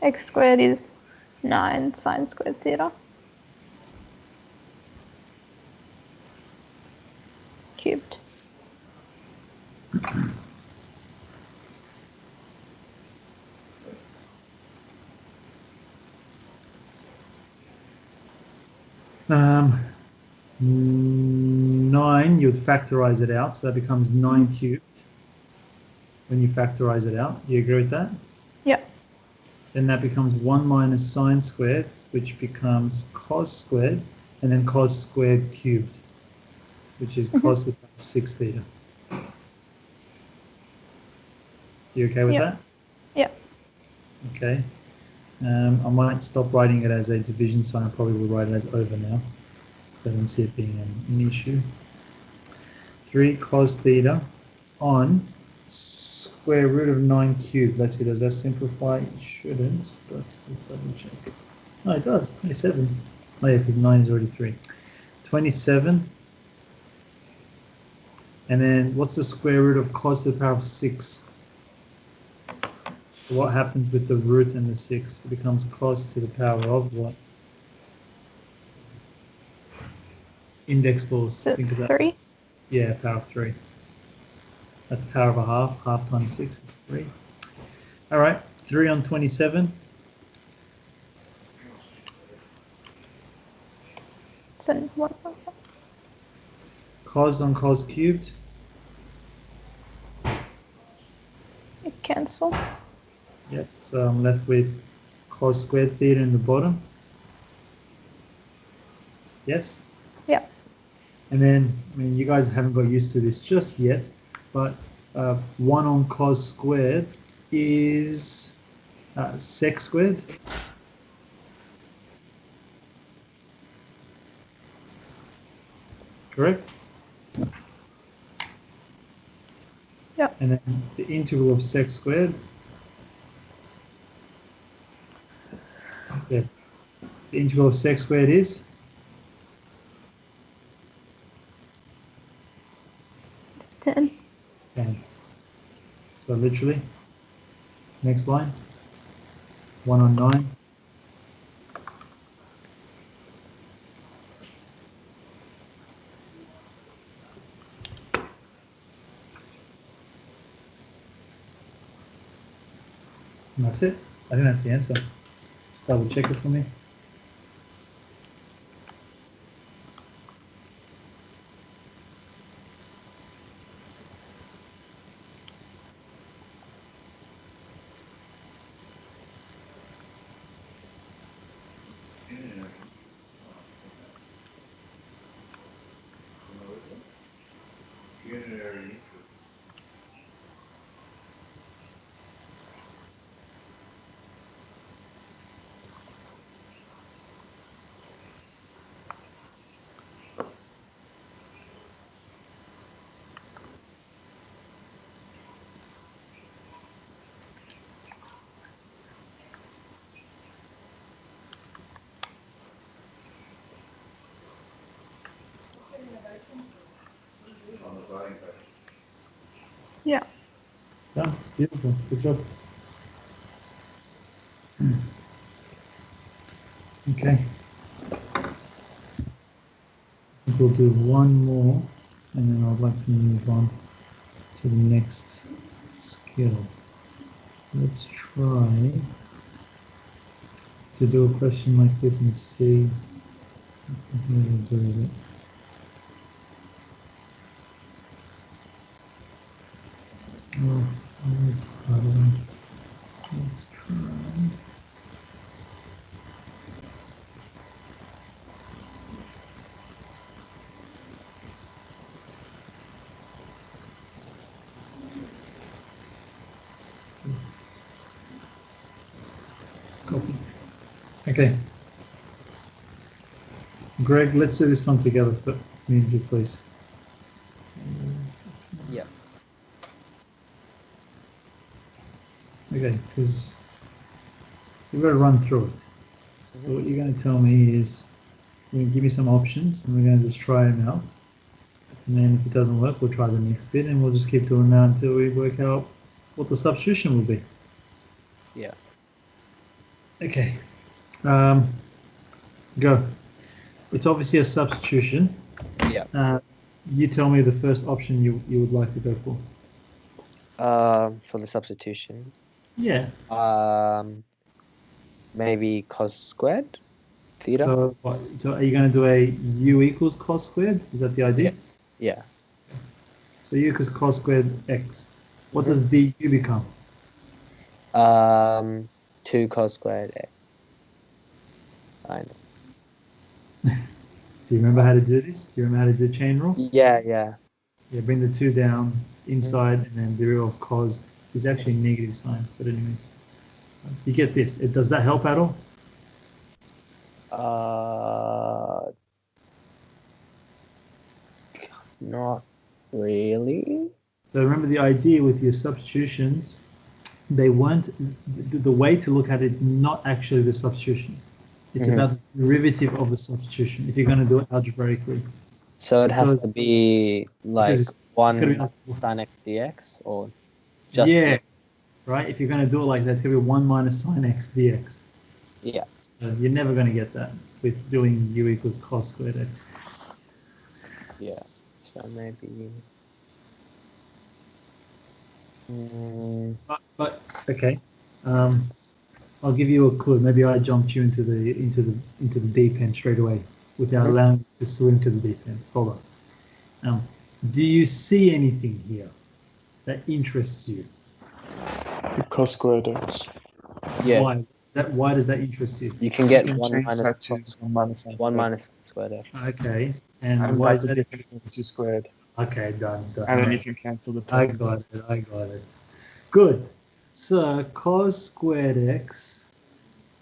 x squared is 9 sine squared theta cubed. Um, 9, you'd factorize it out, so that becomes 9 cubed when you factorize it out. Do you agree with that? Yep. Then that becomes 1 minus sine squared, which becomes cos squared, and then cos squared cubed, which is cos to the power of 6 theta. You okay with Yep. that? Yep. Okay. I might stop writing it as a division sign. I probably will write it as over now. I don't see it being an issue. 3 cos theta on square root of 9 cubed. Let's see, does that simplify? It shouldn't, but let's double check. Oh, it does. 27. Oh yeah, because 9 is already 3. 27. And then what's the square root of cos to the power of 6? What happens with the root and the 6? It becomes cos to the power of what? Index laws. So Think of that. 3. Yeah, power of 3. That's power of a half. Half times 6 is 3. All right, 3 on 27. So 1. Cos on cos cubed. It cancel. Yep, so I'm left with cos squared theta in the bottom. Yes? Yeah. And then, I mean, you guys haven't got used to this just yet, but 1 on cos squared is sec squared. Correct? Yeah. And then the integral of sec squared. Yeah. The integral of sec squared is? It's 10. 10. So literally, next line, 1 on 9. And that's it. I think that's the answer. Just double check it for me. Yeah. Done. Beautiful. Good job. Okay. I think we'll do one more, and then I'd like to move on to the next skill. Let's try to do a question like this and see what we'll do with it. Oh, I don't know. Let's try. Copy. Okay. Greg, let's do this one together for me and you, please. Yeah. Okay, because we've got to run through it. So what you're going to tell me is, you're going to give me some options, and we're going to just try them out. And then if it doesn't work, we'll try the next bit, and we'll just keep doing that until we work out what the substitution will be. Yeah. Okay. Go. It's obviously a substitution. Yeah. You tell me the first option you would like to go for. For the substitution, Yeah. maybe cos squared theta. So, so are you going to do a u equals cos squared? Is that the idea? Yeah. So u equals cos squared x. What does du become? 2 cos squared x. Kind of. Do you remember how to do this? Do you remember how to do chain rule? Yeah. Yeah. Yeah, bring the 2 down inside, and then derivative of cos is actually a negative sign. But anyways, You get this. Does that help at all? Not really. So remember the idea with your substitutions, they weren't, the way to look at it is not actually the substitution. It's Mhm. about the derivative of the substitution if you're going to do it algebraically. So it has to Because- be like because it's gotta be 1 like- sine x dx or just Yeah, right? If you're going to do it like that, it's going to be 1 minus sine x dx. Yeah. So you're never going to get that with doing u equals cos squared x. Yeah. So maybe. Mm, But okay, I'll give you a clue. Maybe I jumped you into the deep end straight away without Mhm. allowing you to swim to the deep end. Hold on. Do you see anything here that interests you? The cos squared x. yeah. Why? Why does that interest you? You can get You can 1 change minus that to cos- 1 minus sine 1 squared. minus squared x. Okay, and And why that's is the that? difference between 2 squared. Okay, done. And then you can cancel the I term. got it. I got it. Good. So cos squared x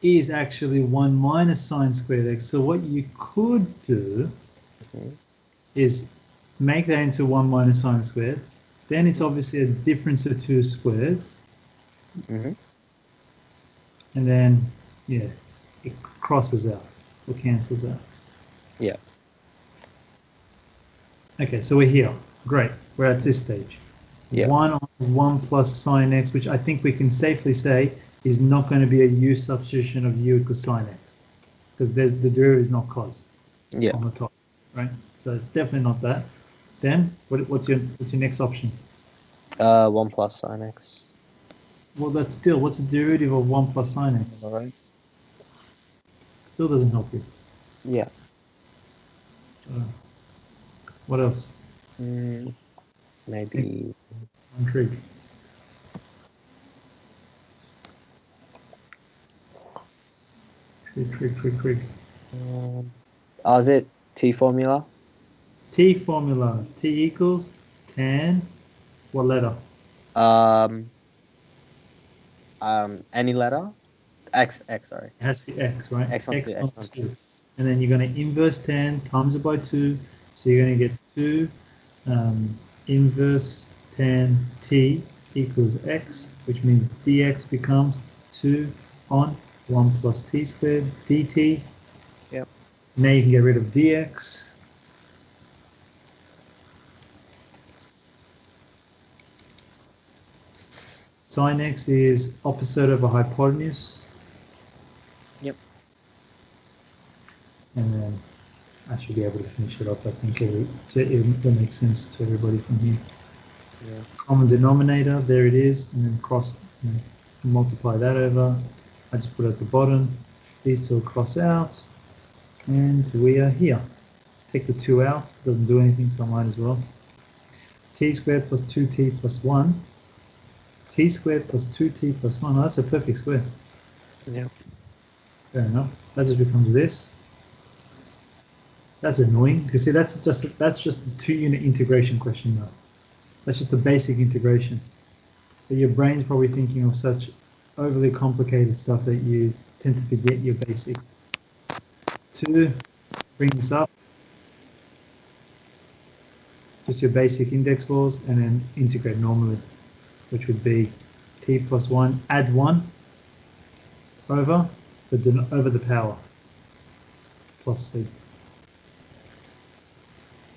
is actually 1 minus sine squared x. So what you could do Mhm. is make that into 1 minus sine squared. Then it's obviously a difference of 2 squares. Mhm. And then, yeah, it crosses out or cancels out. Yeah. Okay, so we're here. Great. We're at this stage. Yeah. 1 on 1 plus sine x, which I think we can safely say is not going to be a u substitution of u equals sine x, because the derivative is not cos Yeah. on the top, right? So it's definitely not that. Then what's your next option? 1 plus sine x. Well, that's still, what's the derivative of 1 plus sine x? All right. Still doesn't help you. Yeah. So what else? Maybe. I'm intrigued. Trig. Is it T formula? T formula. T equals tan. What letter? Any letter? X, sorry. It has to be x, right? X on 2, X on 2. And then you're going to inverse tan times it by 2. So you're going to get 2 inverse tan t equals x, which means dx becomes 2 on 1 plus t squared dt. Yep. Now you can get rid of dx. Sin x is opposite of a hypotenuse. Yep. And then I should be able to finish it off. I think it makes sense to everybody from here. Yeah. Common denominator, there it is, and then multiply that over. I just put it at the bottom. These two will cross out, and we are here. Take the 2 out, doesn't do anything, so I might as well. T squared plus 2t plus 1. T squared plus 2t plus 1. Oh, that's a perfect square. Yeah. Fair enough. That just becomes this. That's annoying because see that's just a 2-unit integration question though. That's just a basic integration. But your brain's probably thinking of such overly complicated stuff that you tend to forget your basics. 2, bring this up. Just your basic index laws and then integrate normally, which would be t plus 1, add 1 over the power plus c.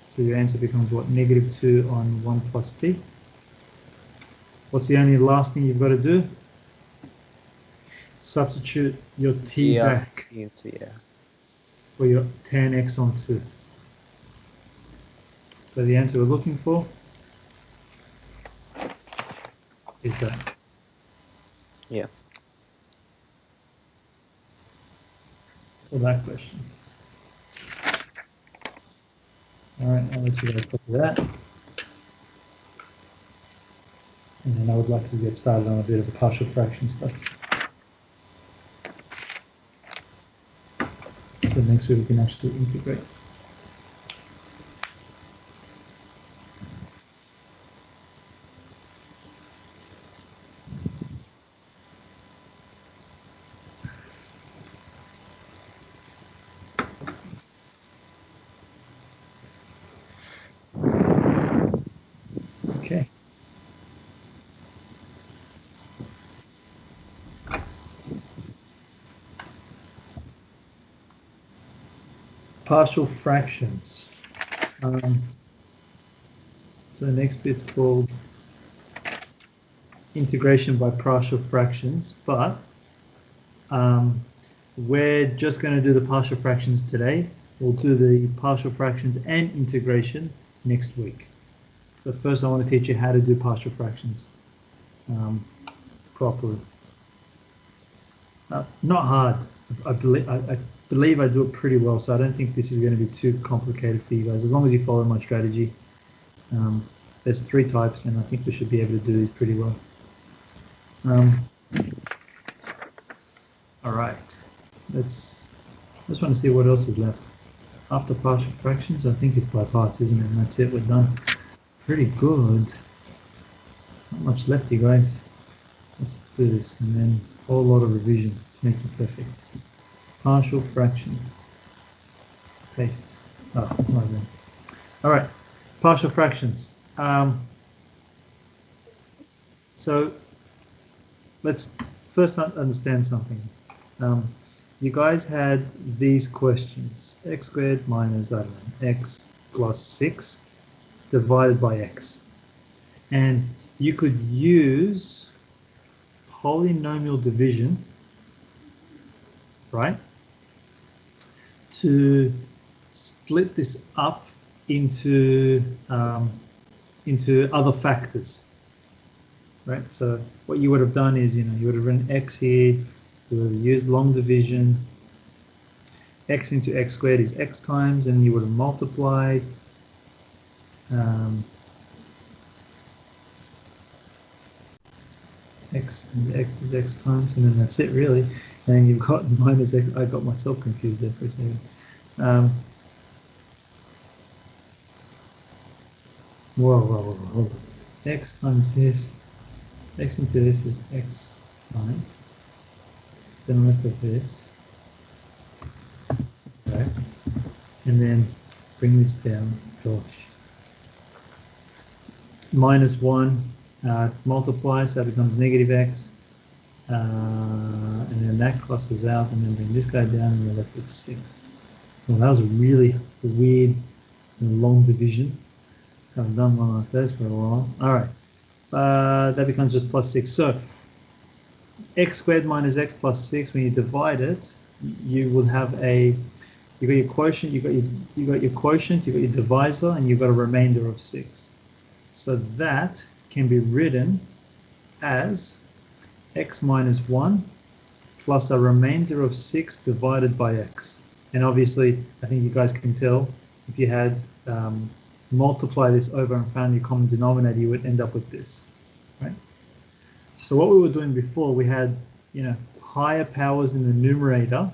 So your answer becomes what? Negative 2 on 1 plus t. What's the only last thing you've got to do? Substitute your t back for your tan x on 2. So the answer we're looking for is that. Yeah. For that question. All right, I'll let you guys copy that. And then I would like to get started on a bit of the partial fraction stuff. So next week we can actually integrate. partial fractions. So the next bit's called integration by partial fractions, but we're just going to do the partial fractions today. We'll do the partial fractions and integration next week. So first I want to teach you how to do partial fractions properly. Not hard. I believe I do it pretty well, so I don't think this is going to be too complicated for you guys, as long as you follow my strategy. There's 3 types, and I think we should be able to do these pretty well. All right, I just want to see what else is left. After partial fractions, I think it's by parts, isn't it? And that's it, we're done. Pretty good. Not much left, you guys. Let's do this, and then a whole lot of revision to make it perfect. Partial fractions. Paste. Oh, right then. All right, partial fractions. So let's first understand something. You guys had these questions: x squared minus, I don't know, x plus 6 divided by x. And you could use polynomial division, right, to split this up into other factors, right? So what you would have done is, you would have written x here, you would have used long division, x into x squared is x times, and you would have multiplied x and x is x times, and then that's it really. And then you've got minus x. I got myself confused there for a second. Whoa. X times this, x into this is x times. Then look at this. Right. And then bring this down. Gosh. Minus 1. Multiply, so it becomes negative x, and then that crosses out, and then bring this guy down, and we're left with 6. Well, that was a really weird and long division. Haven't done one like this for a while. All right, that becomes just plus 6. So x squared minus x plus 6. When you divide it, you will have you got your quotient, you got your quotient, you got your divisor, and you've got a remainder of 6. So that can be written as x minus 1 plus a remainder of 6 divided by x. And obviously, I think you guys can tell, if you had multiply this over and found your common denominator, you would end up with this, right? So what we were doing before, we had, higher powers in the numerator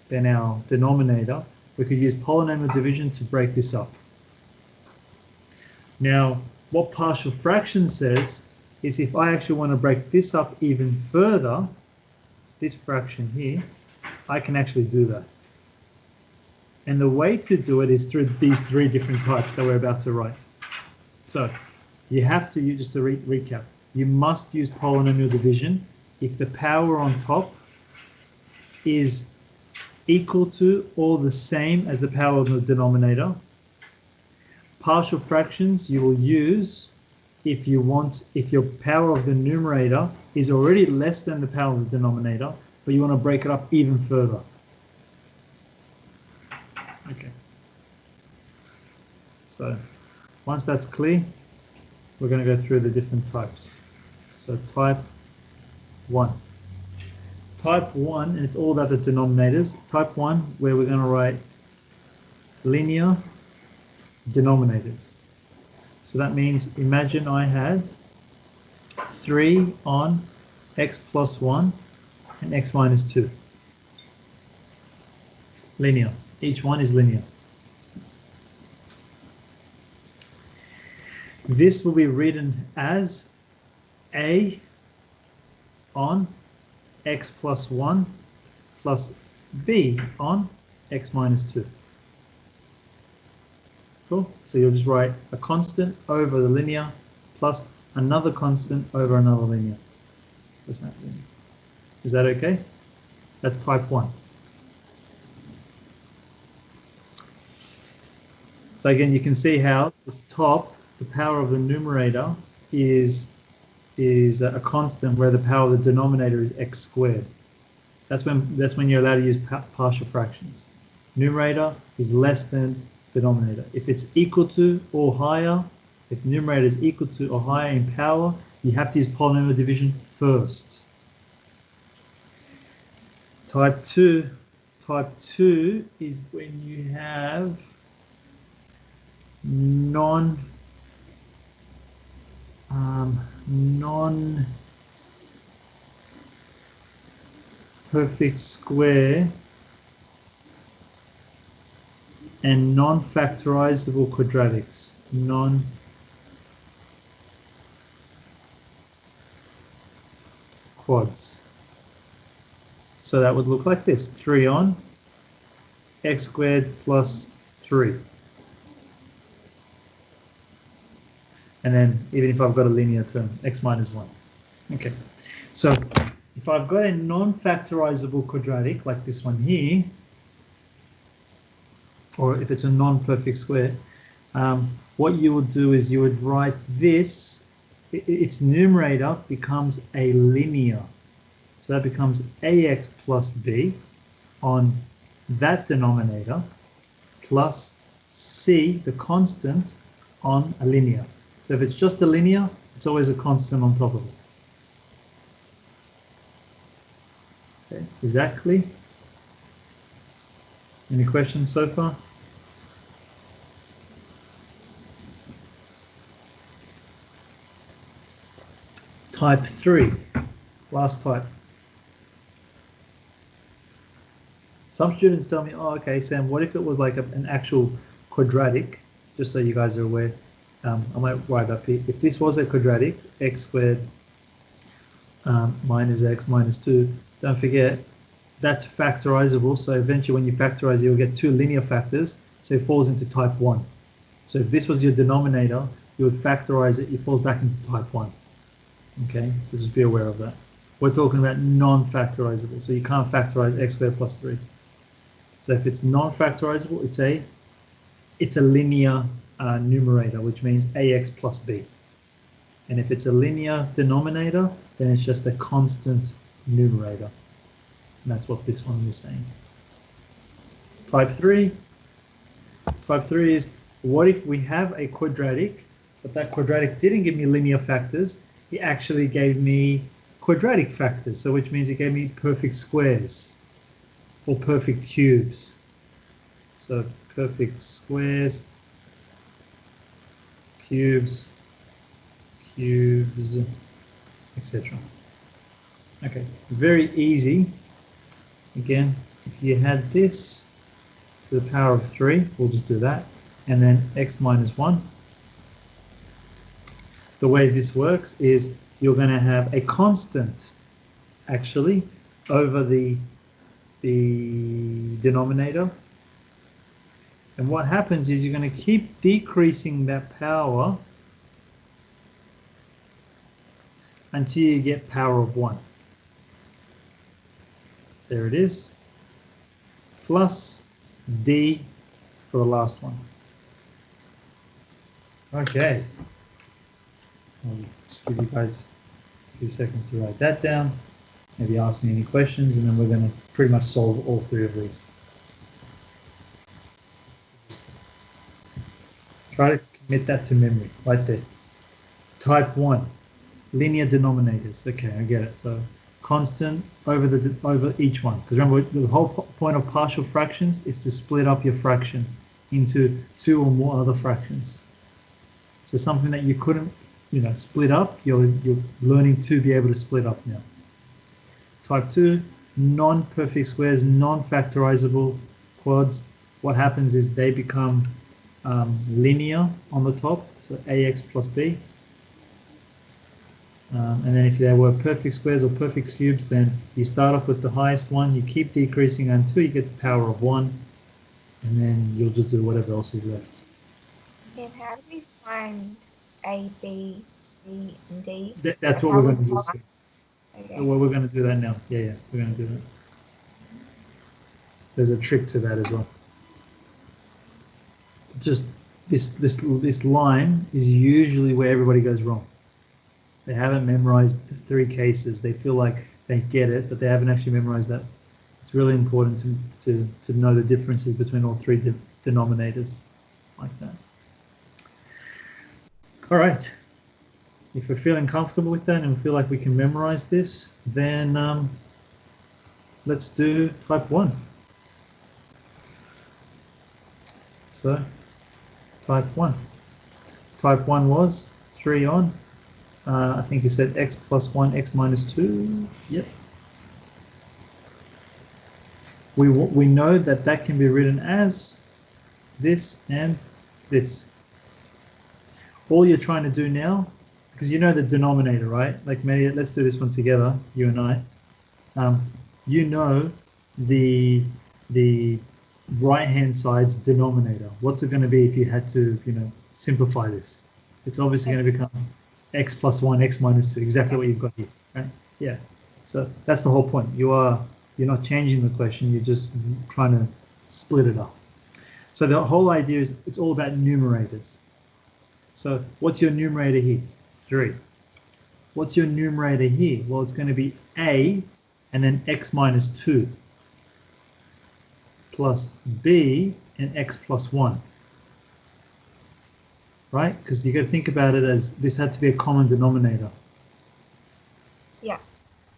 than our denominator. We could use polynomial division to break this up. Now, what partial fraction says is if I actually want to break this up even further, this fraction here, I can actually do that. And the way to do it is through these 3 different types that we're about to write. So you have to use, just to recap, you must use polynomial division if the power on top is equal to or the same as the power of the denominator. Partial fractions you will use if your power of the numerator is already less than the power of the denominator, but you want to break it up even further. Okay. So once that's clear, we're going to go through the different types. So type 1. Type 1, and it's all about the denominators. Type 1, where we're going to write linear denominators. So that means, imagine I had 3 on x plus 1 and x minus 2. Linear. Each one is linear. This will be written as a on x plus 1 plus b on x minus 2. Cool. So you'll just write a constant over the linear plus another constant over another linear. Is that okay? That's type 1. So again, you can see how the top, the power of the numerator is a constant, where the power of the denominator is x squared. That's when you're allowed to use partial fractions. Numerator is less than denominator. If it's equal to or higher, if numerator is equal to or higher in power, you have to use polynomial division first. Type 2 is when you have non-perfect square and non-factorizable quadratics. Non-quads. So that would look like this: 3 on x squared plus 3. And then even if I've got a linear term, x minus 1. Okay, so if I've got a non-factorizable quadratic like this one here, or if it's a non-perfect square, what you would do is you would write this, its numerator becomes a linear. So that becomes ax plus b on that denominator plus c, the constant, on a linear. So if it's just a linear, it's always a constant on top of it. Okay, is that clear? Any questions so far? Type 3, last type. Some students tell me, oh, okay, Sam, what if it was like an actual quadratic? Just so you guys are aware, I might write up here. If this was a quadratic, x squared minus x minus 2, don't forget, that's factorizable. So eventually when you factorize, you'll get 2 linear factors. So it falls into type 1. So if this was your denominator, you would factorize it, it falls back into type 1. Okay, so just be aware of that. We're talking about non-factorizable. So you can't factorize x squared plus 3. So if it's non-factorizable, it's a linear numerator, which means ax plus b. And if it's a linear denominator, then it's just a constant numerator. And that's what this one is saying. Type 3. Type 3 is, what if we have a quadratic, but that quadratic didn't give me linear factors, it actually gave me quadratic factors, so which means it gave me perfect squares or perfect cubes. So perfect squares, cubes, etc. Okay, very easy. Again, if you had this to the power of 3, we'll just do that, and then x minus 1. The way this works is you're going to have a constant actually over the denominator, and what happens is you're going to keep decreasing that power until you get power of 1. There it is, plus d for the last one. Okay, I'll just give you guys a few seconds to write that down, maybe ask me any questions, and then we're going to pretty much solve all 3 of these. Try to commit that to memory, right there. Type 1, linear denominators. Okay, I get it. So constant over each one. Because remember, the whole point of partial fractions is to split up your fraction into 2 or more other fractions. So something that you couldn't, split up, you're learning to be able to split up now. Type 2, non-perfect squares, non-factorizable quads. What happens is they become linear on the top, so ax plus b. And then if there were perfect squares or perfect cubes, then you start off with the highest one, you keep decreasing until you get the power of 1, and then you'll just do whatever else is left. Sam, how do we find A, B, C, and D? That's what we're going to do. Okay. Well, we're going to do that now. Yeah, we're going to do that. There's a trick to that as well. Just this line is usually where everybody goes wrong. They haven't memorized the 3 cases. They feel like they get it, but they haven't actually memorized that. It's really important to know the differences between all 3 denominators like that. All right. If we're feeling comfortable with that and we feel like we can memorize this, then let's do type 1. So type 1. Type 1 was 3 on. I think you said x plus 1, x minus 2. Yep. We know that that can be written as this and this. All you're trying to do now, because you know the denominator, right? Like maybe let's do this one together, you and I. You know the right-hand side's denominator. What's it going to be if you had to, simplify this? It's obviously going to become x plus 1, x minus 2, exactly what you've got here, right? Yeah. So that's the whole point. You're not changing the question, you're just trying to split it up. So the whole idea is it's all about numerators. So what's your numerator here? 3. What's your numerator here? Well, it's going to be a and then x minus 2 plus b and x plus 1. Right? Because you got to think about it as this had to be a common denominator. Yeah.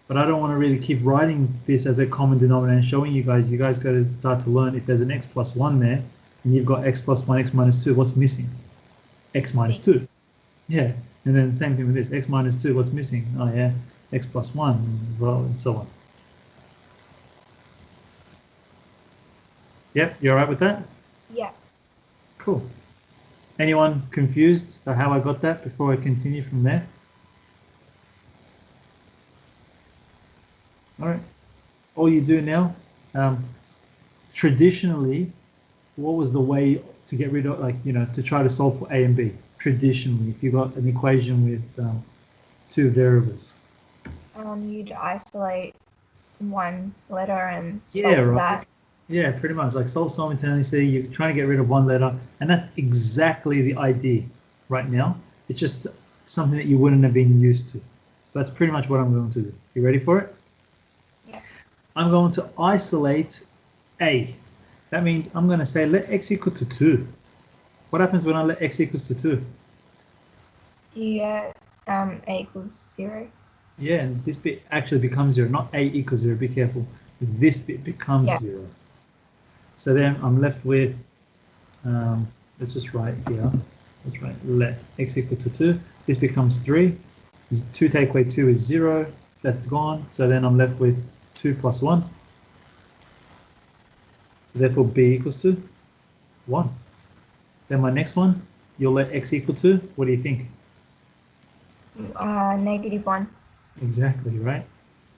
But I don't want to really keep writing this as a common denominator and showing you guys. You guys got to start to learn if there's an x plus 1 there and you've got x plus 1, x minus 2, what's missing? X minus 2. Yeah. And then same thing with this, x minus 2, what's missing? Oh yeah, x plus 1, well, and so on. Yep, you all right with that? Yeah. Cool. Anyone confused about how I got that before I continue from there? All right. All you do now, traditionally, what was the way to get rid of, to try to solve for A and B? Traditionally, if you got an equation with 2 variables. You'd isolate one letter and solve Yeah, for right. that. Yeah, pretty much. Like solve simultaneously, you're trying to get rid of one letter, and that's exactly the idea right now. It's just something that you wouldn't have been used to. That's pretty much what I'm going to do. You ready for it? Yes. I'm going to isolate A. That means I'm going to say let x equal to 2. What happens when I let x equals to 2? You get a equals 0. Yeah, and this bit actually becomes 0, not A equals 0, be careful. This bit becomes 0. So then I'm left with, let's just write here, let's write let x equal to 2. This becomes 3. 2 take away 2 is 0. That's gone. So then I'm left with 2 plus 1. So therefore b equals to 1. Then my next one, you'll let x equal to, what do you think? -1. Exactly, right?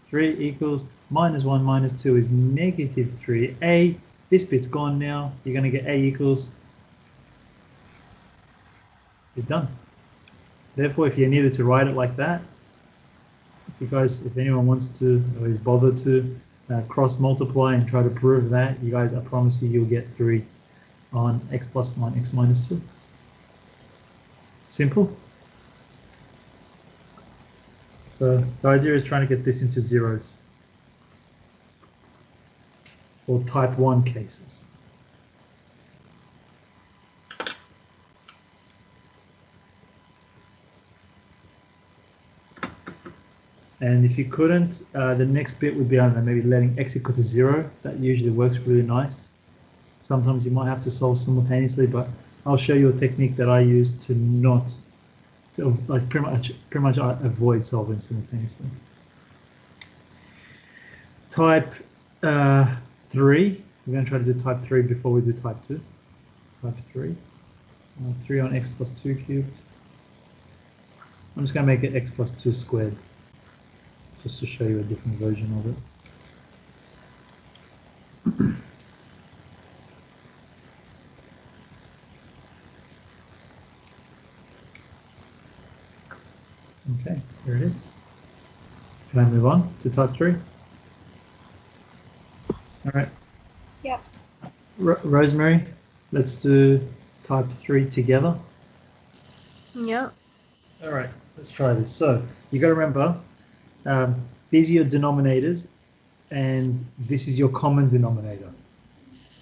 3 equals minus 1 minus 2 is negative 3a. This bit's gone now. You're going to get a equals. You're done. Therefore, if you needed to write it like that, if anyone wants to or is bothered to cross multiply and try to prove that, you guys, I promise you'll get 3 on x plus 1, x minus 2. Simple. So the idea is trying to get this into zeros for type 1 cases. And if you couldn't, the next bit would be, I don't know, maybe letting x equal to 0. That usually works really nice. Sometimes you might have to solve simultaneously, but I'll show you a technique that I use to not, like pretty much avoid solving simultaneously. Type 3, we're going to try to do type 3 before we do type 2. Type 3, 3 on x plus 2 cubed. I'm just going to make it x plus 2 squared, just to show you a different version of it. Okay, here it is. Can I move on to type 3? All right. Yep. Rosemary, let's do type 3 together? Yep. All right, let's try this. So you got to remember, these are your denominators, and this is your common denominator.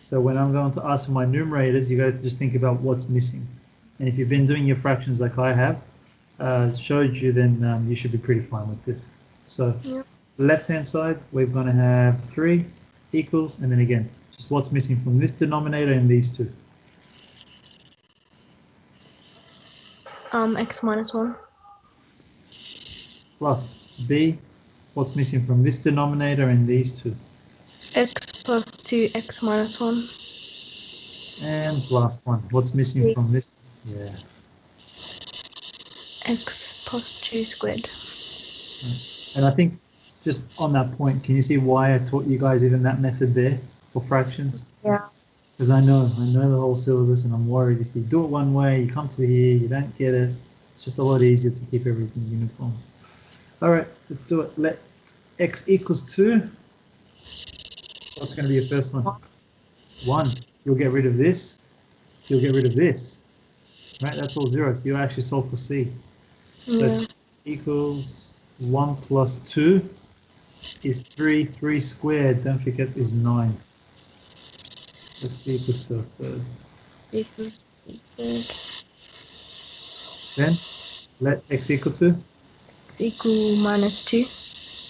So when I'm going to ask for my numerators, you got to just think about what's missing. And if you've been doing your fractions like I have, showed you, then you should be pretty fine with this. So Yep. left-hand side, we're going to have 3 equals, and then again, just what's missing from this denominator and these two. X minus 1. Plus b, what's missing from this denominator and these two. X plus 2, X minus 1. And last one, what's missing C. from this? Yeah. X plus 2 squared. And I think just on that point, can you see why I taught you guys even that method there for fractions? Yeah. Because I know the whole syllabus, and I'm worried if you do it one way, you come to here, you don't get it. It's just a lot easier to keep everything uniform. All right, let's do it. Let x equals 2. What's going to be your first one? 1. You'll get rid of this. You'll get rid of this. Right, that's all 0. So you actually solve for c. So Yeah. equals 1 plus 2 is 3. 3 squared, don't forget, is 9. So c equals to a third. Equals third. Then let x equal to, Equal minus 2.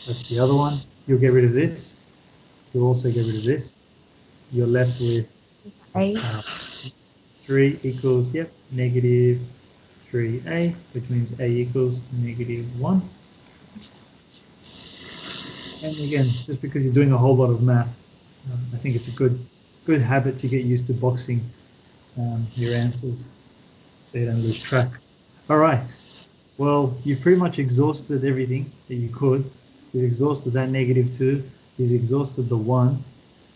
that's the other one. You'll get rid of this. You'll also get rid of this. You're left with A. 3 equals, yep, negative 3a, which means a equals negative 1. And again, just because you're doing a whole lot of math, I think it's a good habit to get used to boxing your answers so you don't lose track. All right. Well, you've pretty much exhausted everything that you could. You've exhausted that negative 2. You've exhausted the 1,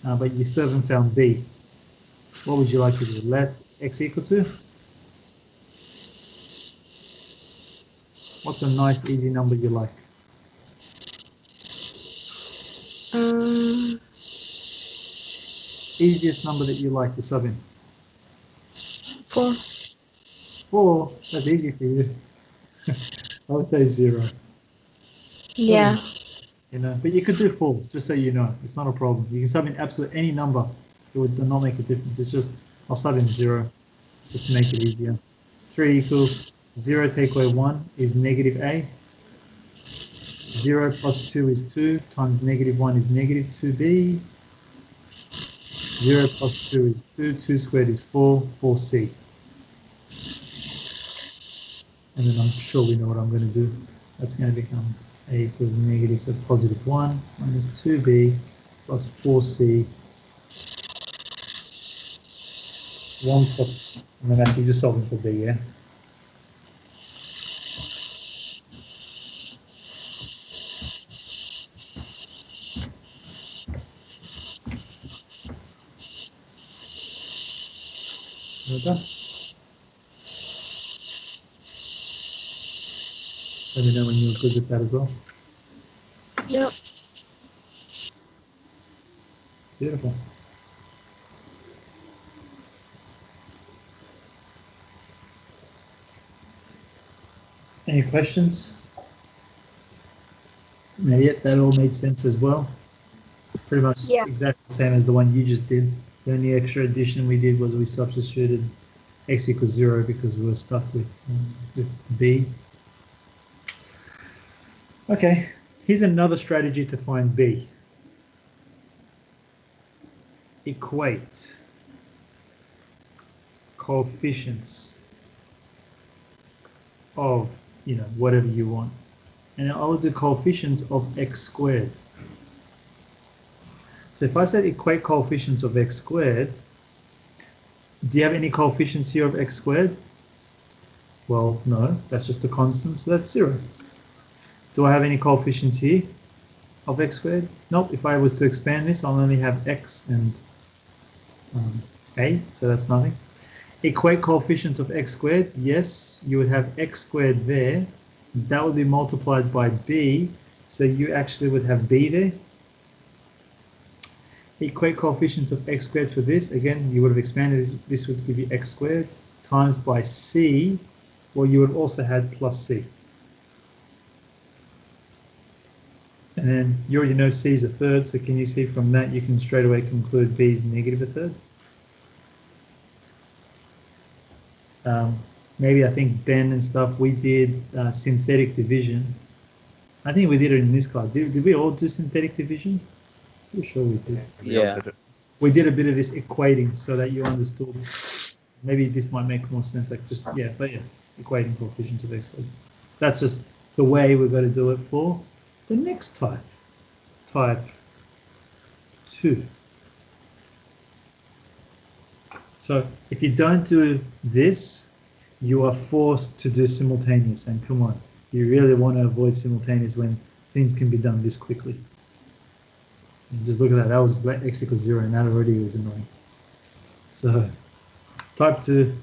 but you still haven't found b. What would you like to do? Let x equal to? What's a nice, easy number you like? Easiest number that you like to sub in? 4. 4, that's easy for you. I would say 0. Yeah. You know, but you could do 4, just so you know. It's not a problem. You can sub in absolutely any number. It would not make a difference. It's just, I'll sub in 0, just to make it easier. 3 equals 0 take away 1 is negative a. 0 plus 2 is 2, times negative 1 is negative 2b. 0 plus 2 is 2, 2 squared is 4, 4c. And then I'm sure we know what I'm going to do. That's going to become a equals negative, so positive 1 minus 2b plus 4c. 1 plus, and then actually just solving for b, yeah? We're done. Let me know when you're good with that as well. Yep. Beautiful. Any questions? No, yet that all made sense as well. Pretty much Yeah. exactly the same as the one you just did. The only extra addition we did was we substituted x equals 0 because we were stuck with b. Okay, here's another strategy to find b. Equate coefficients of, whatever you want. And I will do coefficients of x squared. So if I said equate coefficients of x squared, do you have any coefficients here of x squared? Well, no, that's just a constant, so that's 0. Do I have any coefficients here of x squared? Nope, if I was to expand this, I'll only have x and a, so that's nothing. Equate coefficients of x squared, yes, you would have x squared there. That would be multiplied by b, so you actually would have b there. Equate coefficients of x squared for this, again, you would have expanded this would give you x squared. times by c, well, you would also had plus c. And then you already know c is a third, so can you see from that you can straight away conclude b is negative a third? Maybe I think Ben and stuff, we did synthetic division. I think we did it in this class. Did we all do synthetic division? I'm sure we did. Yeah. We did a bit of this equating so that you understood. Maybe this might make more sense, like just, yeah, but yeah, equating coefficients of x. That's just the way we're going to do it for the next type, type 2. So if you don't do this, you are forced to do simultaneous, and come on, you really want to avoid simultaneous when things can be done this quickly. And just look at that, that was x equals 0, and that already was annoying. So type 2,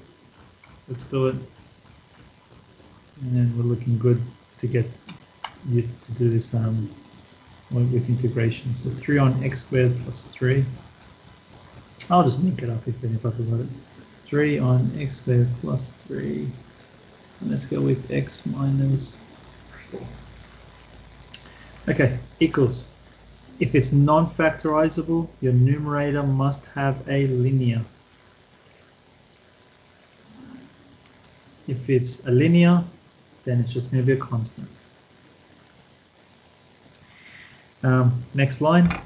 let's do it. And then we're looking good to get used to do this with integration. So 3 on x squared plus 3. I'll just make it up if I forgot it. 3 on x squared plus 3. And let's go with x minus 4. Okay, equals. If it's non-factorizable, your numerator must have a linear. If it's a linear, then it's just going to be a constant. Next line,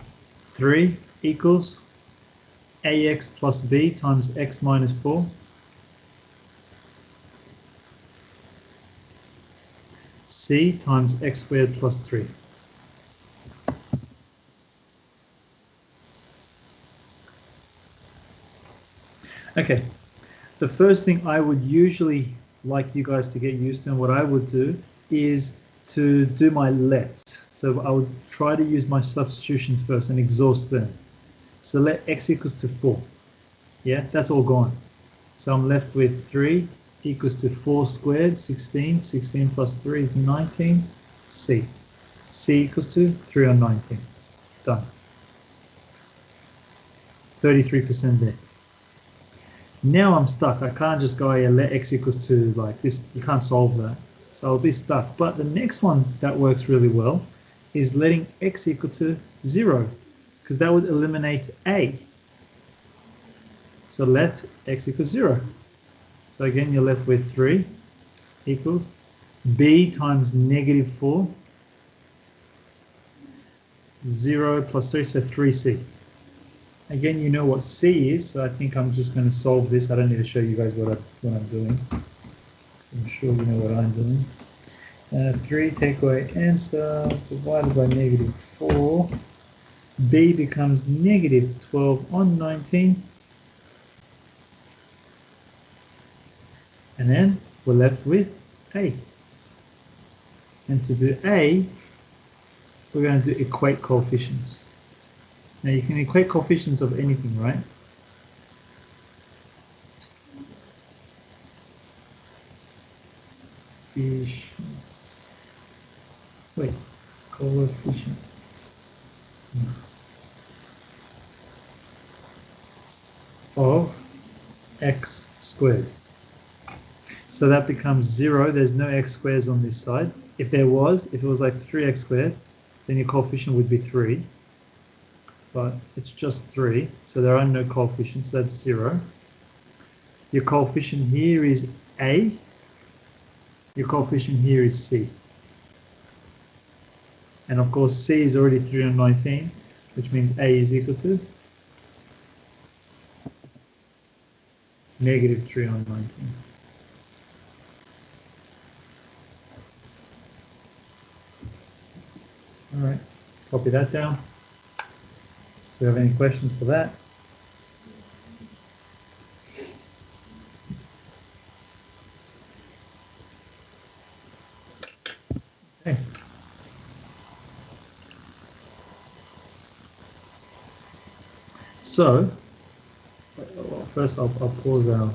3 equals ax plus b times x minus 4. C times x squared plus 3. Okay, the first thing I would usually like you guys to get used to, and what I would do is to do my let. So I would try to use my substitutions first and exhaust them. So let x equals to 4. Yeah, that's all gone. So I'm left with 3 equals to 4 squared, 16. 16 plus 3 is 19. C. C equals to 3 on 19. Done. 33% there. Now I'm stuck. I can't just go, yeah, let x equals to like this. You can't solve that. So I'll be stuck. But the next one that works really well is letting x equal to 0, because that would eliminate a. So let x equals 0. So again, you're left with 3 equals b times negative 4. 0 plus 3, so 3c. Again, you know what c is, so I think I'm just going to solve this. I don't need to show you guys what I'm doing. I'm sure you know what I'm doing. 3 take away answer divided by negative 4. B becomes negative 12 on 19. And then we're left with A. And to do A, we're going to do equate coefficients. Now you can equate coefficients of anything, right? Coefficients. Wait, coefficient. Of x squared. So that becomes 0. There's no x squares on this side. If it was like 3x squared, then your coefficient would be 3. But it's just 3, so there are no coefficients, that's 0. Your coefficient here is A. Your coefficient here is C. And of course C is already 3 on 19, which means A is equal to negative 3 on 19. All right, copy that down. Do you have any questions for that? Okay. So, first I'll pause our